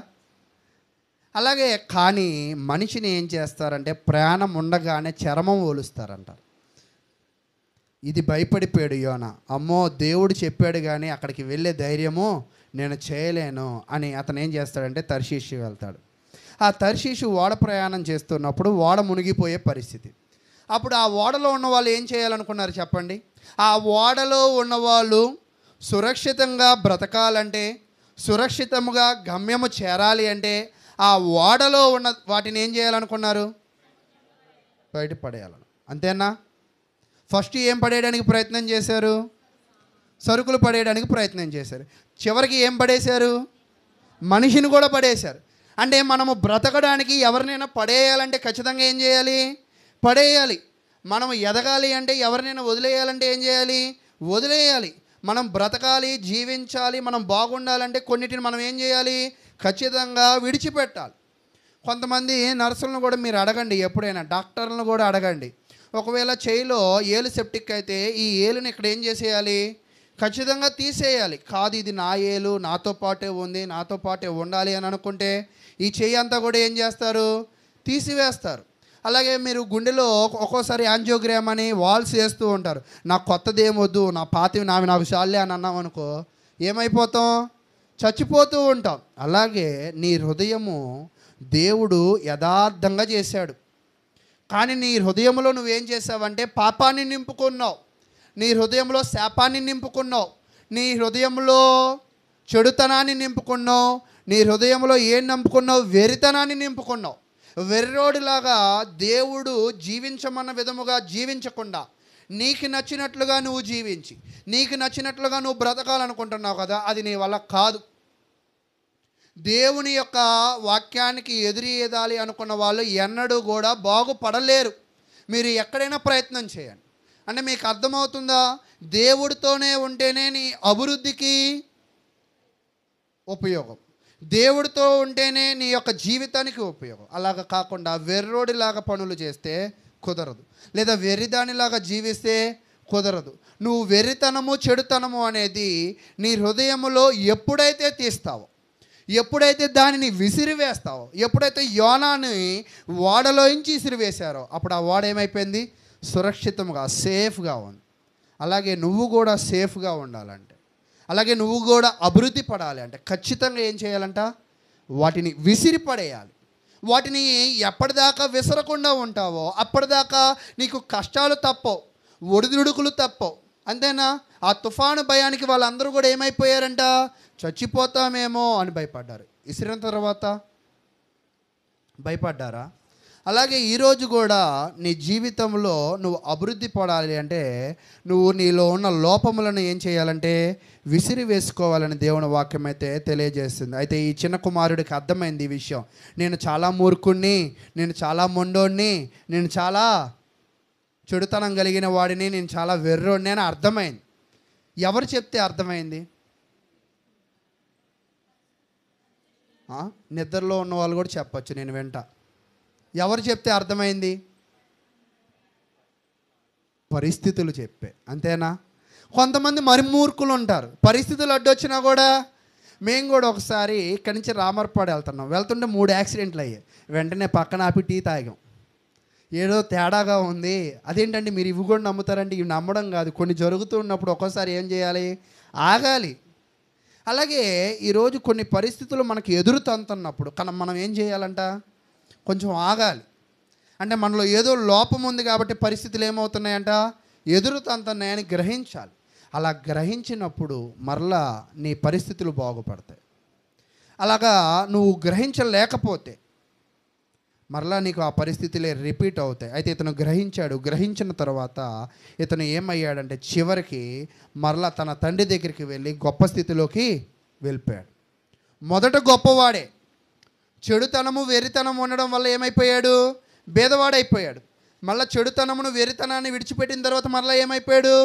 అలాగే కానీ మనిషిని ఏం చేస్తారంటే ప్రాణం ఉండగానే చర్మం ఒలుస్తారంటారు. ఇది భయపడిపోయాడు యోనా. అమ్మో దేవుడు చెప్పాడు కానీ అక్కడికి వెళ్ళే ధైర్యము నేను చేయలేను అని అతను ఏం చేస్తాడంటే తర్షీషు వెళ్తాడు. ఆ తర్షీషు ఓడ ప్రయాణం చేస్తున్నప్పుడు ఓడ మునిగిపోయే పరిస్థితి. అప్పుడు ఆ ఓడలో ఉన్న వాళ్ళు ఏం చేయాలనుకున్నారు చెప్పండి? ఆ ఓడలో ఉన్నవాళ్ళు సురక్షితంగా బ్రతకాలంటే, సురక్షితంగా గమ్యము చేరాలి అంటే ఆ ఓడలో ఉన్న వాటిని ఏం చేయాలనుకున్నారు, బయట పడేయాలను. అంతేనా? ఫస్ట్ ఏం పడేయడానికి ప్రయత్నం చేశారు, సరుకులు పడేయడానికి ప్రయత్నం చేశారు. చివరికి ఏం పడేశారు, మనిషిని కూడా పడేశారు. అంటే మనము బ్రతకడానికి ఎవరినైనా పడేయాలంటే ఖచ్చితంగా ఏం చేయాలి? పడేయాలి. మనం ఎదగాలి అంటే ఎవరినైనా వదిలేయాలంటే ఏం చేయాలి? వదిలేయాలి. మనం బ్రతకాలి, జీవించాలి, మనం బాగుండాలంటే కొన్నిటిని మనం ఏం చేయాలి? ఖచ్చితంగా విడిచిపెట్టాలి. కొంతమంది నర్సులను కూడా మీరు అడగండి, ఎప్పుడైనా డాక్టర్లను కూడా అడగండి. ఒకవేళ చేయిలో ఏలు సెప్టిక్ అయితే ఈ ఏలుని ఇక్కడ ఏం చేసేయాలి? ఖచ్చితంగా తీసేయాలి. కాదు, ఇది నా ఏలు, నాతో పాటే ఉంది, నాతో పాటే ఉండాలి అని అనుకుంటే ఈ చెయ్యి అంతా కూడా ఏం చేస్తారు? తీసివేస్తారు. అలాగే మీరు గుండెలో ఒక్కోసారి యాంజియోగ్రామ్ అని వాల్స్ వేస్తూ ఉంటారు. నాకు కొత్తది ఏమొద్దు, నా పాతవి నాకు చాలే అని అన్నాం అనుకో, ఏమైపోతాం? చచ్చిపోతూ ఉంటాం. అలాగే నీ హృదయము దేవుడు యథార్థంగా చేశాడు. కానీ నీ హృదయంలో నువ్వేం చేసావంటే పాపాన్ని నింపుకున్నావు, నీ హృదయంలో శాపాన్ని నింపుకున్నావు, నీ హృదయంలో చెడుతనాన్ని నింపుకున్నావు, నీ హృదయంలో ఏం నింపుకున్నావు? వెరితనాన్ని నింపుకున్నావు. వెర్రోడిలాగా దేవుడు జీవించమన్న విధముగా జీవించకుండా నీకు నచ్చినట్లుగా నువ్వు జీవించి నీకు నచ్చినట్లుగా నువ్వు బ్రతకాలనుకుంటున్నావు కదా, అది నీ వల్ల కాదు. దేవుని యొక్క వాక్యానికి ఎదురీదాలి అనుకున్న వాళ్ళు ఎన్నడూ కూడా బాగుపడలేరు. మీరు ఎక్కడైనా ప్రయత్నం చేయండి. అంటే మీకు అర్థమవుతుందా? దేవుడితోనే ఉంటేనే నీ అభివృద్ధికి ఉపయోగం, దేవుడితో ఉంటేనే నీ యొక్క జీవితానికి ఉపయోగం. అలాగ కాకుండా వెర్రోడిలాగా పనులు చేస్తే కుదరదు, లేదా వెర్రిదానిలాగా జీవిస్తే కుదరదు. నువ్వు వెర్రితనము చెడుతనము అనేది నీ హృదయములో ఎప్పుడైతే తీస్తావో, ఎప్పుడైతే దానిని విసిరివేస్తావో, ఎప్పుడైతే యోనాని ఓడలోంచి విసిరివేశారో అప్పుడు ఆ ఓడ ఏమైపోయింది? సురక్షితంగా, సేఫ్గా ఉంది. అలాగే నువ్వు కూడా సేఫ్గా ఉండాలంటే, అలాగే నువ్వు కూడా అభివృద్ధి పడాలి అంటే ఖచ్చితంగా ఏం చేయాలంట? వాటిని విసిరిపడేయాలి. వాటిని ఎప్పటిదాకా విసరకుండా ఉంటావో అప్పటిదాకా నీకు కష్టాలు తప్పవు, ఒడిదుడుకులు తప్పవు. అంతేనా? ఆ తుఫాను భయానికి వాళ్ళందరూ కూడా ఏమైపోయారంట? చచ్చిపోతామేమో అని భయపడ్డారు. విసిరిన తర్వాత భయపడ్డారా? అలాగే ఈరోజు కూడా నీ జీవితంలో నువ్వు అభివృద్ధి పడాలి అంటే నువ్వు నీలో ఉన్న లోపములను ఏం చేయాలంటే విసిరి వేసుకోవాలని దేవుని వాక్యం అయితే తెలియజేస్తుంది. అయితే ఈ చిన్న కుమారుడికి అర్థమైంది ఈ విషయం. నేను చాలా మూర్ఖుణ్ణి, నేను చాలా మొండోణ్ణి, నేను చాలా చెడుతనం కలిగిన వాడిని, నేను చాలా వెర్రోడిని అని అర్థమైంది. ఎవరు చెప్తే అర్థమైంది? నిద్రలో ఉన్న వాళ్ళు కూడా చెప్పచ్చు, నేను వెంట. ఎవరు చెప్తే అర్థమైంది? పరిస్థితులు చెప్పే. అంతేనా? కొంతమంది మరి మూర్ఖులు ఉంటారు, పరిస్థితులు అడ్డొచ్చినా కూడా. మేము కూడా ఒకసారి ఇక్కడి నుంచి రామర్పాడు వెళ్తుంటే 3 యాక్సిడెంట్లు అయ్యాయి. వెంటనే పక్కన ఆపి టీ తాగాం. ఏదో తేడాగా ఉంది. అదేంటంటే మీరు ఇవి కూడా నమ్ముతారంటే ఇవి నమ్మడం కాదు, కొన్ని జరుగుతూ ఉన్నప్పుడు ఒక్కోసారి ఏం చేయాలి? ఆగాలి. అలాగే ఈరోజు కొన్ని పరిస్థితులు మనకి ఎదురు తంతున్నప్పుడు మనం ఏం చేయాలంట? కొంచెం ఆగాలి. అంటే మనలో ఏదో లోపం ఉంది కాబట్టి పరిస్థితులు ఏమవుతున్నాయంట? ఎదురు తంతున్నాయని గ్రహించాలి. అలా గ్రహించినప్పుడు మరలా నీ పరిస్థితులు బాగుపడతాయి. అలాగా నువ్వు గ్రహించలేకపోతే మరలా నీకు ఆ పరిస్థితులే రిపీట్ అవుతాయి. అయితే ఇతను గ్రహించాడు. గ్రహించిన తర్వాత ఇతను ఏమయ్యాడంటే చివరికి మరలా తన తండ్రి దగ్గరికి వెళ్ళి గొప్ప స్థితిలోకి వెళ్ళిపోయాడు. మొదట గొప్పవాడే, చెడుతనము వెరితనం ఉండడం వల్ల ఏమైపోయాడు? భేదవాడైపోయాడు. మళ్ళీ చెడుతనమును వెరితనాన్ని విడిచిపెట్టిన తర్వాత మరలా ఏమైపోయాడు?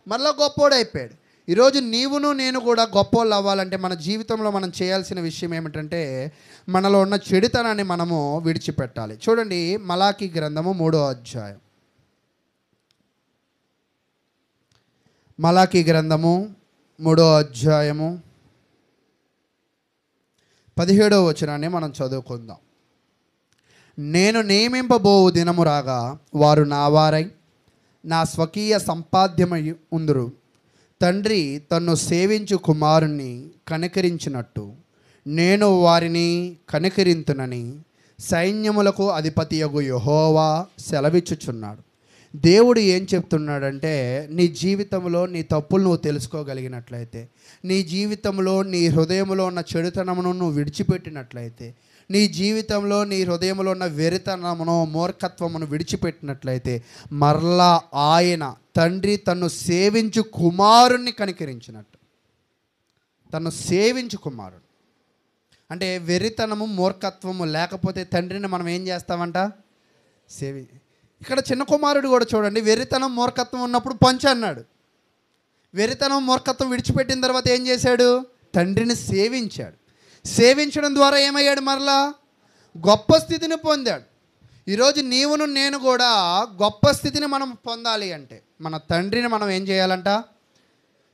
మరలా గొప్పోడైపోయాడు. ఈరోజు నీవును నేను కూడా గొప్పోళ్ళు అవ్వాలంటే మన జీవితంలో మనం చేయాల్సిన విషయం ఏమిటంటే మనలో ఉన్న చెడుతనాన్ని మనము విడిచిపెట్టాలి. చూడండి, మలాకీ గ్రంథము 3వ అధ్యాయం. మలాకీ గ్రంథము 3వ అధ్యాయము 17వ వచనాన్ని మనం చదువుకుందాం. నేను నియమింపబోవు దినము రాగా వారు నా వారై నా స్వకీయ సంపాద్యమై ఉందురు. తండ్రి తన్ను సేవించు కుమారుణ్ణి కనికరించినట్టు నేను వారిని కనికరింతునని సైన్యములకు అధిపతియగు యెహోవా సెలవిచ్చుచున్నాడు. దేవుడు ఏం చెప్తున్నాడంటే నీ జీవితంలో నీ తప్పులు నువ్వు తెలుసుకోగలిగినట్లయితే, నీ జీవితంలో నీ హృదయంలో ఉన్న చెడుతనమును నువ్వు విడిచిపెట్టినట్లయితే, నీ జీవితంలో నీ హృదయంలో ఉన్న వెరితనమును మూర్ఖత్వమును విడిచిపెట్టినట్లయితే మరలా ఆయన తండ్రి తన్ను సేవించు కుమారుణ్ణి కనికరించినట్టు, తన్ను సేవించు కుమారుడు అంటే వెర్రితనము మూర్ఖత్వము లేకపోతే తండ్రిని మనం ఏం చేస్తామంట? సేవి. ఇక్కడ చిన్న కుమారుడు కూడా చూడండి, వెర్రితనం మూర్ఖత్వం ఉన్నప్పుడు పంచు అన్నాడు. వెర్రితనం మూర్ఖత్వం విడిచిపెట్టిన తర్వాత ఏం చేశాడు? తండ్రిని సేవించాడు. సేవించడం ద్వారా ఏమయ్యాడు? మరలా గొప్ప స్థితిని పొందాడు. ఈరోజు నీవును నేను కూడా గొప్ప స్థితిని మనం పొందాలి అంటే మన తండ్రిని మనం ఏం చేయాలంట?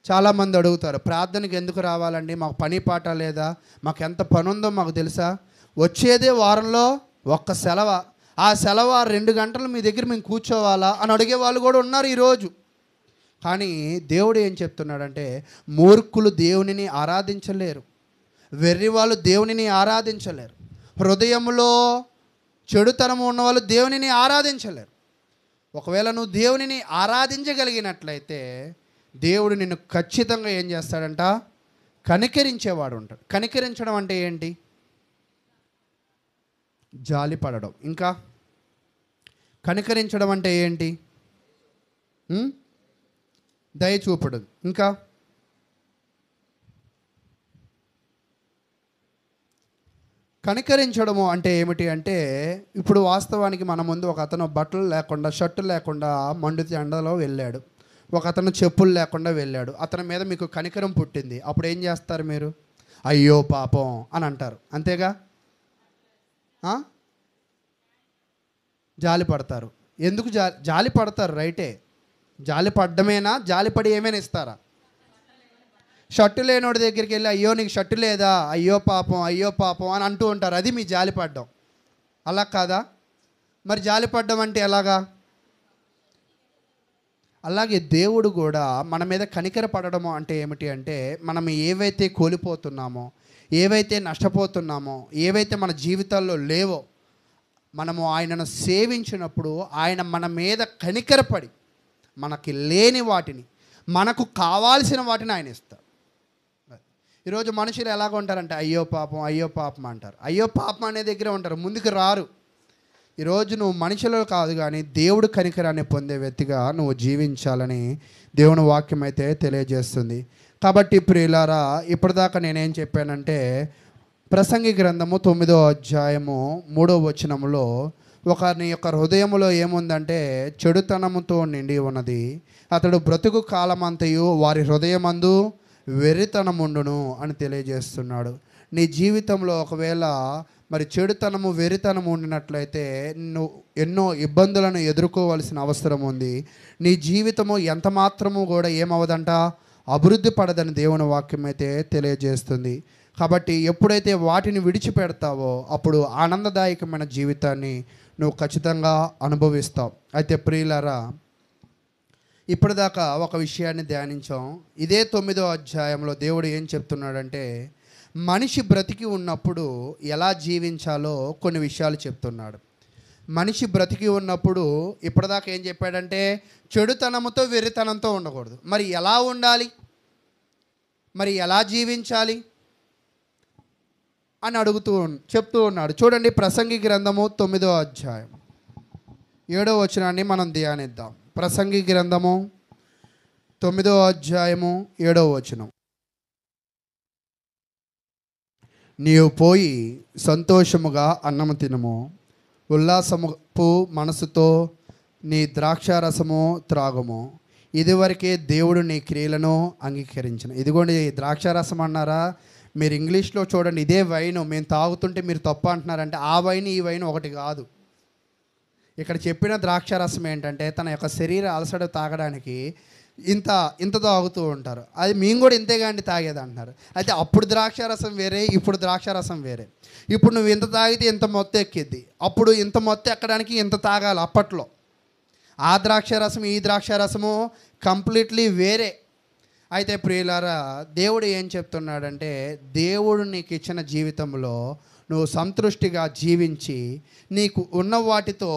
చాలామంది అడుగుతారు, ప్రార్థనకి ఎందుకు రావాలండి? మాకు పని పాట లేదా? మాకు ఎంత పని ఉందో మాకు తెలుసా? వచ్చేదే వారంలో ఒక్క సెలవ, ఆ సెలవు 2 గంటలు మీ దగ్గర మేము కూర్చోవాలా అని అడిగే వాళ్ళు కూడా ఉన్నారు ఈరోజు. కానీ దేవుడు ఏం చెప్తున్నాడంటే, మూర్ఖులు దేవునిని ఆరాధించలేరు, వెర్రి వాళ్ళు దేవునిని ఆరాధించలేరు, హృదయంలో చెడుతనము ఉన్నవాళ్ళు దేవునిని ఆరాధించలేరు. ఒకవేళ నువ్వు దేవునిని ఆరాధించగలిగినట్లయితే దేవుడు నిన్ను ఖచ్చితంగా ఏం చేస్తాడంట? కనికరించేవాడు ఉంటాడు. కనికరించడం అంటే ఏంటి? జాలి పడడం. ఇంకా కనికరించడం అంటే ఏంటి? దయ చూపడం. ఇంకా కనికరించడము అంటే ఏమిటి అంటే, ఇప్పుడు వాస్తవానికి మన ముందు ఒక అతను బట్టలు లేకుండా, షర్టు లేకుండా మండుతి ఎండలో వెళ్ళాడు. ఒక అతను చెప్పులు లేకుండా వెళ్ళాడు. అతని మీద మీకు కనికరం పుట్టింది. అప్పుడు ఏం చేస్తారు మీరు? అయ్యో పాపం అని అంటారు, అంతేగా? జాలి పడతారు. ఎందుకు జాలి పడతారు? రైటే, జాలి పడ్డమేనా? జాలిపడి ఏమైనా ఇస్తారా? షర్టు లేనోడి దగ్గరికి వెళ్ళి అయ్యో నీకు షర్టు లేదా, అయ్యో పాపం అని అంటూ ఉంటారు. అది మీ జాలి పడ్డం. అలా కాదా? మరి జాలి పడ్డం అంటే ఎలాగా? అలాగే దేవుడు కూడా మన మీద కనికర పడడము అంటే ఏమిటి అంటే, మనం ఏవైతే కోల్పోతున్నామో, ఏవైతే నష్టపోతున్నామో, ఏవైతే మన జీవితాల్లో లేవో, మనము ఆయనను సేవించినప్పుడు ఆయన మన మీద కనికరపడి మనకి లేని వాటిని, మనకు కావాల్సిన వాటిని ఆయన ఇస్తాడు. ఈరోజు మనుషులు ఎలాగ ఉంటారంటే అయ్యో పాపం అంటారు. అయ్యో పాపం అనే దగ్గర ఉంటారు, ముందుకు రారు. ఈరోజు నువ్వు మనుషులు కాదు కానీ దేవుడు కనికరాన్ని పొందే వ్యక్తిగా నువ్వు జీవించాలని దేవుని వాక్యం అయితే తెలియజేస్తుంది. కాబట్టి ప్రియులారా, ఇప్పటిదాకా నేనేం చెప్పానంటే, ప్రసంగి గ్రంథము 9వ అధ్యాయము 3వ వచనములో ఒకరి యొక్క హృదయములో ఏముందంటే చెడుతనముతో నిండి ఉన్నది, అతడు బ్రతుకు కాలమంతయు వారి హృదయమందు వెర్రితనముండును అని తెలియజేస్తున్నాడు. నీ జీవితంలో ఒకవేళ మరి చెడుతనము, వెర్రితనము ఉండినట్లయితే నువ్వు ఎన్నో ఇబ్బందులను ఎదుర్కోవాల్సిన అవసరం ఉంది. నీ జీవితము ఎంత మాత్రము కూడా ఏమవదంట? అభివృద్ధి పడదని దేవుని వాక్యం అయితే తెలియజేస్తుంది. కాబట్టి ఎప్పుడైతే వాటిని విడిచిపెడతావో అప్పుడు ఆనందదాయకమైన జీవితాన్ని నువ్వు ఖచ్చితంగా అనుభవిస్తావు. అయితే ప్రియులారా, ఇప్పటిదాకా ఒక విషయాన్ని ధ్యానించాం. ఇదే 9వ అధ్యాయంలో దేవుడు ఏం చెప్తున్నాడంటే, మనిషి బ్రతికి ఉన్నప్పుడు ఎలా జీవించాలో కొన్ని విషయాలు చెప్తున్నాడు. మనిషి బ్రతికి ఉన్నప్పుడు ఇప్పటిదాకా ఏం చెప్పాడంటే, చెడుతనంతో వెర్రితనంతో ఉండకూడదు. మరి ఎలా ఉండాలి, మరి ఎలా జీవించాలి అని చెప్తూ ఉన్నాడు. చూడండి, ప్రసంగి గ్రంథము 9వ అధ్యాయం 7వ వచనాన్ని మనం ధ్యానిద్దాం. ప్రసంగి గ్రంథము 9వ అధ్యాయము 7వ వచనం. నీవు పోయి సంతోషముగా అన్నము తినుము, ఉల్లాసముపు మనసుతో నీ ద్రాక్షారసము త్రాగుము, ఇదివరకే దేవుడు నీ క్రియలను అంగీకరించిన. ఇదిగోండి ద్రాక్షారసం అన్నారా? మీరు ఇంగ్లీష్లో చూడండి, ఇదే వైను మేము తాగుతుంటే మీరు తప్పు అంటున్నారంటే ఆ వైన్ ఈ వైన్ ఒకటి కాదు. ఇక్కడ చెప్పిన ద్రాక్షారసం ఏంటంటే తన యొక్క శరీర అలసట తాగడానికి ఇంత తాగుతూ ఉంటారు. అది మేము కూడా ఇంతేగా అండి తాగేది అంటున్నారు. అయితే అప్పుడు ద్రాక్షారసం వేరే, ఇప్పుడు ద్రాక్షారసం వేరే. ఇప్పుడు నువ్వు ఇంత తాగితే ఇంత మొత్తం ఎక్కిద్ది, అప్పుడు ఇంత మొత్తం ఎక్కడానికి ఇంత తాగాలి. అప్పట్లో ఆ ద్రాక్షారసం ఈ ద్రాక్షారసము కంప్లీట్లీ వేరే. అయితే ప్రియులారా, దేవుడు ఏం చెప్తున్నాడంటే, దేవుడు నీకు ఇచ్చిన జీవితంలో నువ్వు సంతృష్టిగా జీవించి నీకు ఉన్న వాటితో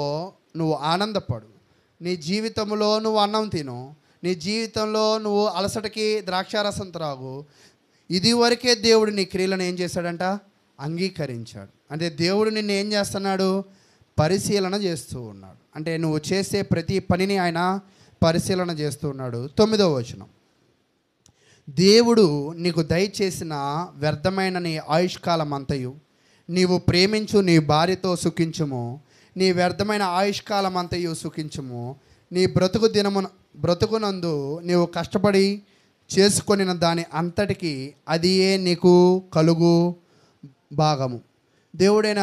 నువ్వు ఆనందపడు. నీ జీవితంలో నువ్వు అన్నం తిను, నీ జీవితంలో నువ్వు అలసటకి ద్రాక్షారసం త్రాగు. ఇదివరకే దేవుడు నీ క్రియలను ఏం చేశాడంట? అంగీకరించాడు. అంటే దేవుడు నిన్ను ఏం చేస్తున్నాడు? పరిశీలన చేస్తూ ఉన్నాడు. అంటే నువ్వు చేసే ప్రతి పనిని ఆయన పరిశీలన చేస్తూ ఉన్నాడు. 9వ వచనం. దేవుడు నీకు దయచేసిన వ్యర్థమైన నీ ఆయుష్కాలం అంతయు నీవు ప్రేమించు నీ భార్యతో సుఖించుము, నీ వ్యర్థమైన ఆయుష్కాలం అంతయు సుఖించుము. నీ బ్రతుకునందు నీవు కష్టపడి చేసుకొనిన దాని అంతటికి అదియే నీకు కలుగు భాగము. దేవుడైన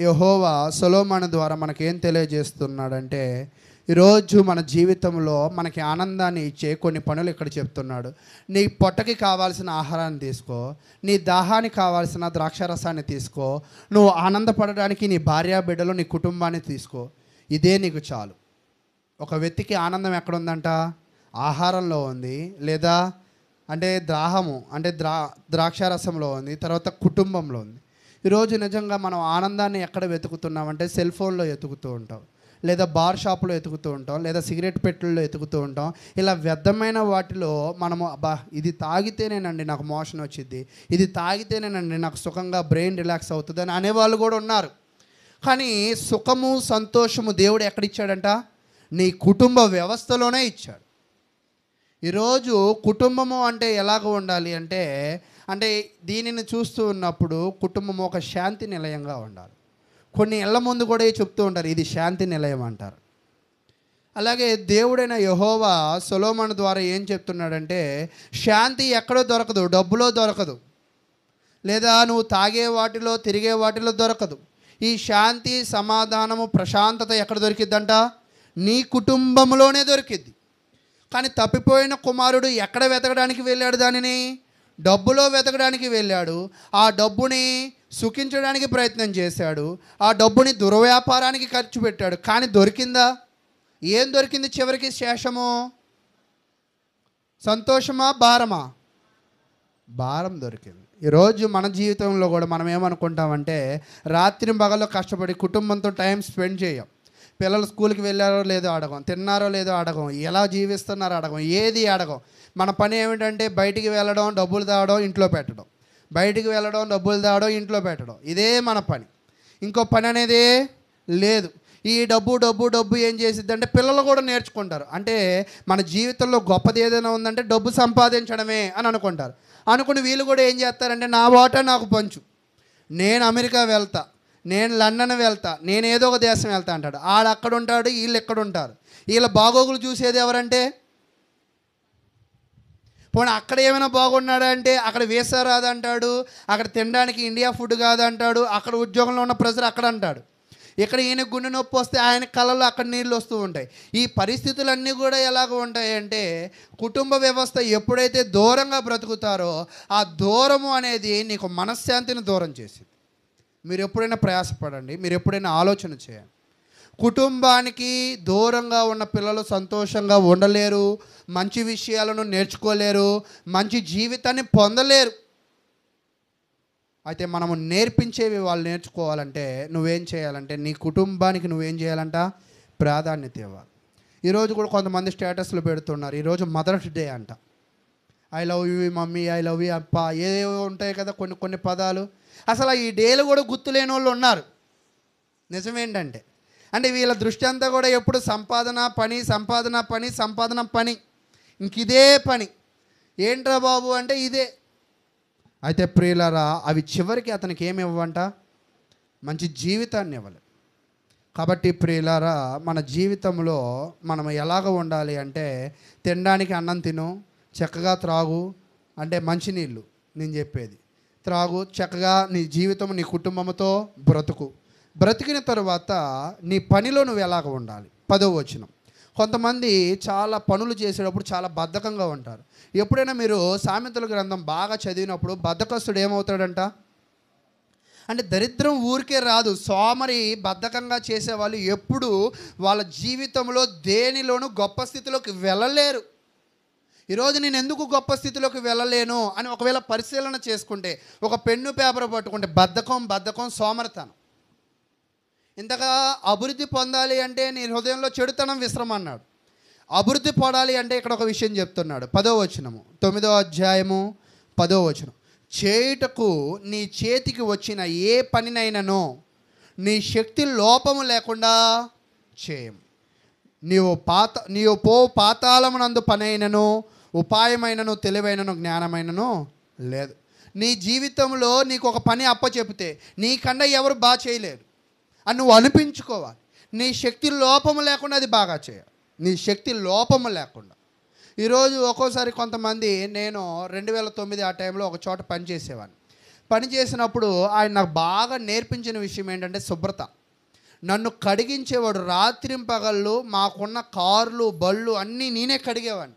యెహోవా సొలొమోను ద్వారా మనకేం తెలియజేస్తున్నాడంటే, ఈరోజు మన జీవితంలో మనకి ఆనందాన్ని ఇచ్చే కొన్ని పనులు ఇక్కడ చెప్తున్నాడు. నీ పొట్టకి కావాల్సిన ఆహారాన్ని తీసుకో, నీ దాహానికి కావాల్సిన ద్రాక్షారసాన్ని తీసుకో, నువ్వు ఆనందపడడానికి నీ భార్య బిడ్డలు నీ కుటుంబాన్ని తీసుకో. ఇదే నీకు చాలు. ఒక వ్యక్తికి ఆనందం ఎక్కడుందంట? ఆహారంలో ఉంది, లేదా అంటే దాహము అంటే ద్రాక్షారసంలో ఉంది, తర్వాత కుటుంబంలో ఉంది. ఈరోజు నిజంగా మనం ఆనందాన్ని ఎక్కడ వెతుకుతున్నామంటే సెల్ ఫోన్లో వెతుకుతూ ఉంటాం, లేదా బార్ షాపులో వెతుకుతూ ఉంటాం, లేదా సిగరెట్ పెట్టెల్లో వెతుకుతూ ఉంటాం. ఇలా వ్యర్థమైన వాటిలో మనము ఇది తాగితేనేనండి నాకు మోషన్ వచ్చింది, ఇది తాగితేనేనండి నాకు సుఖంగా బ్రెయిన్ రిలాక్స్ అవుతుంది అని అనేవాళ్ళు కూడా ఉన్నారు. కానీ సుఖము సంతోషము దేవుడు ఎక్కడిచ్చాడంట? నీ కుటుంబ వ్యవస్థలోనే ఇచ్చాడు. ఈరోజు కుటుంబము అంటే ఎలాగ ఉండాలి అంటే దీనిని చూస్తూ ఉన్నప్పుడు కుటుంబం ఒక శాంతి నిలయంగా ఉండాలి. కొన్ని ఏళ్ల ముందు కూడా చెప్తూ ఉంటారు, ఇది శాంతి నిలయం అంటారు. అలాగే దేవుడైన యెహోవా సొలొమోను ద్వారా ఏం చెప్తున్నాడంటే, శాంతి ఎక్కడో దొరకదు, డబ్బులో దొరకదు, లేదా నువ్వు తాగే వాటిలో తిరిగే వాటిలో దొరకదు. ఈ శాంతి, సమాధానము, ప్రశాంతత ఎక్కడ దొరికిద్దంట? నీ కుటుంబంలోనే దొరికిద్ది. కానీ తప్పిపోయిన కుమారుడు ఎక్కడ వెతకడానికి వెళ్ళాడు? దానిని డబ్బులో వెతకడానికి వెళ్ళాడు. ఆ డబ్బుని సుఖించడానికి ప్రయత్నం చేశాడు. ఆ డబ్బుని దుర్వ్యాపారానికి ఖర్చు పెట్టాడు. కానీ దొరికిందా? ఏం దొరికింది చివరికి? శేషము సంతోషమా, భారమా? భారం దొరికింది. ఈరోజు మన జీవితంలో కూడా మనం ఏమనుకుంటామంటే, రాత్రి పగల్లో కష్టపడి కుటుంబంతో టైం స్పెండ్ చేయం. పిల్లలు స్కూల్కి వెళ్ళారో లేదో అడగం, తిన్నారో లేదో అడగం, ఎలా జీవిస్తున్నారో అడగం, ఏది అడగం. మన పని ఏమిటంటే బయటికి వెళ్ళడం, డబ్బులు తాగడం, ఇంట్లో పెట్టడం, బయటికి వెళ్ళడం, డబ్బులు తాగడం, ఇంట్లో పెట్టడం. ఇదే మన పని. ఇంకో పని అనేది లేదు. ఈ డబ్బు డబ్బు డబ్బు ఏం చేసిద్ది అంటే పిల్లలు కూడా నేర్చుకుంటారు. అంటే మన జీవితంలో గొప్పది ఏదైనా ఉందంటే డబ్బు సంపాదించడమే అని అనుకుంటారు. అనుకుని వీళ్ళు కూడా ఏం చేస్తారంటే, నా వాటా నాకు పంచు, నేను అమెరికా వెళ్తా, నేను లండన్ వెళ్తా, నేను ఏదో ఒక దేశం వెళ్తా అంటాడు. ఆడు అక్కడ ఉంటాడు, వీళ్ళు ఎక్కడ ఉంటారు. వీళ్ళ బాగోగులు చూసేది ఎవరంటే, పోనీ అక్కడ ఏమైనా బాగున్నాడా అంటే అక్కడ వీసా రాదంటాడు, అక్కడ తినడానికి ఇండియా ఫుడ్ కాదంటాడు, అక్కడ ఉద్యోగంలో ఉన్న ప్రెజర్ అక్కడ అంటాడు. ఇక్కడ ఈయన గుండె నొప్పి వస్తే ఆయన కళ్ళలో అక్కడ నీళ్ళు వస్తూ ఉంటాయి. ఈ పరిస్థితులన్నీ కూడా ఎలాగ ఉంటాయి అంటే, కుటుంబ వ్యవస్థ ఎప్పుడైతే దూరంగా బ్రతుకుతారో ఆ దూరము అనేది నీకు మనశ్శాంతిని దూరం చేసింది. మీరు ఎప్పుడైనా ప్రయాసపడండి, మీరు ఎప్పుడైనా ఆలోచన చేయండి. కుటుంబానికి దూరంగా ఉన్న పిల్లలు సంతోషంగా ఉండలేరు, మంచి విషయాలను నేర్చుకోలేరు, మంచి జీవితాన్ని పొందలేరు. అయితే మనము నేర్పించేవి వాళ్ళు నేర్చుకోవాలంటే నువ్వేం చేయాలంటే, నీ కుటుంబానికి నువ్వేం చేయాలంట? ప్రాధాన్యత ఇవ్వాలి. ఈరోజు కూడా కొంతమంది స్టేటస్లు పెడుతున్నారు, ఈరోజు మదర్స్ డే అంట. I love you mummy, I love you అప్ప, ఏవో ఉంటాయి కదా కొన్ని పదాలు. అసలు ఈ డేలు కూడా గుర్తులేని వాళ్ళు ఉన్నారు. నిజమేంటంటే వీళ్ళ దృష్టి అంతా కూడా ఎప్పుడు సంపాదన పని, సంపాదన పని, సంపాదన పని, ఇంకిదే పని. ఏంట్రా బాబు అంటే ఇదే. అయితే ప్రియులారా, అవి చివరికి అతనికి ఏమి ఇవ్వంట? మంచి జీవితాన్ని ఇవ్వాలి. కాబట్టి ప్రియులారా, మన జీవితంలో మనం ఎలాగ ఉండాలి అంటే, తినడానికి అన్నం తిను, చక్కగా త్రాగు, అంటే మంచినీళ్ళు నేను చెప్పేది త్రాగు, చక్కగా నీ జీవితం నీ కుటుంబంతో బ్రతికిన తరువాత నీ పనిలో నువ్వు ఎలాగ ఉండాలి. 10వ వచనం. కొంతమంది చాలా పనులు చేసేటప్పుడు చాలా బద్ధకంగా ఉంటారు. ఎప్పుడైనా మీరు సామెతల గ్రంథం బాగా చదివినప్పుడు బద్ధకస్తుడు ఏమవుతాడంట అంటే, దరిద్రం ఊరికే రాదు. సోమరి బద్ధకంగా చేసేవాళ్ళు ఎప్పుడు వాళ్ళ జీవితంలో దేనిలోనూ గొప్ప స్థితిలోకి వెళ్ళలేరు. ఈరోజు నేను ఎందుకు గొప్ప స్థితిలోకి వెళ్ళలేను అని ఒకవేళ పరిశీలన చేసుకుంటే, ఒక పెన్ను పేపర్ పట్టుకుంటే బద్ధకం సోమరితనం. ఇంతగా అభివృద్ధి పొందాలి అంటే నీ హృదయంలో చెడుతనం విశ్రమన్నాడు. అభివృద్ధి పడాలి అంటే ఇక్కడ ఒక విషయం చెప్తున్నాడు. 10వ వచనము, 9వ అధ్యాయము 10వ వచనం. చేయుటకు నీ చేతికి వచ్చిన ఏ పనినైనానో నీ శక్తి లోపము లేకుండా చేయము. నీవు పో పాతాళమునందు పనైనను ఉపాయమైనను, తెలివైనను, జ్ఞానమైనను లేదు. నీ జీవితంలో నీకు ఒక పని అప్పచెపితే నీకన్నా ఎవరు బాగా చేయలేరు అని నువ్వు అనిపించుకోవాలి. నీ శక్తి లోపము లేకుండా అది బాగా చేయాలి. నీ శక్తి లోపము లేకుండా. ఈరోజు ఒక్కోసారి కొంతమంది, నేను 2009 ఆ టైంలో ఒక చోట పనిచేసేవాడిని. పని చేసినప్పుడు ఆయన నాకు బాగా నేర్పించిన విషయం ఏంటంటే శుభ్రత. నన్ను కడిగించేవాడు. రాత్రింపగళ్ళు మాకున్న కార్లు, బళ్ళు అన్నీ నేనే కడిగేవాడిని.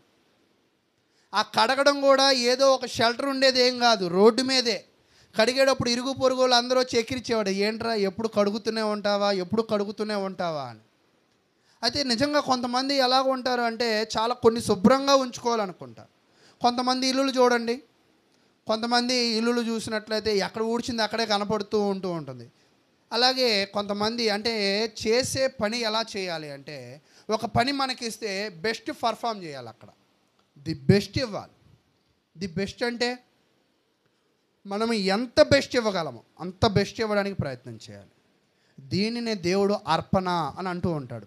ఆ కడగడం కూడా ఏదో ఒక షెల్టర్ ఉండేది ఏం కాదు, రోడ్డు మీదే కడిగేటప్పుడు ఇరుగు పొరుగు వాళ్ళు అందరూ వచ్చి ఎక్కిరిచేవాడు, ఏంట్రా ఎప్పుడు కడుగుతూనే ఉంటావా, ఎప్పుడు కడుగుతూనే ఉంటావా అని. అయితే నిజంగా కొంతమంది ఎలాగ ఉంటారు అంటే చాలా కొన్ని శుభ్రంగా ఉంచుకోవాలనుకుంటారు. కొంతమంది ఇల్లులు చూడండి, కొంతమంది ఇల్లులు చూసినట్లయితే ఎక్కడ ఊడ్చింది అక్కడే కనపడుతూ ఉంటుంది. అలాగే కొంతమంది అంటే చేసే పని ఎలా చేయాలి అంటే, ఒక పని మనకిస్తే బెస్ట్ పర్ఫామ్ చేయాలి, అక్కడ ది బెస్ట్ ఇవ్వాలి. ది బెస్ట్ అంటే మనం ఎంత బెస్ట్ ఇవ్వగలమో అంత బెస్ట్ ఇవ్వడానికి ప్రయత్నం చేయాలి. దీనినే దేవుడు అర్పణ అని అంటూ ఉంటాడు.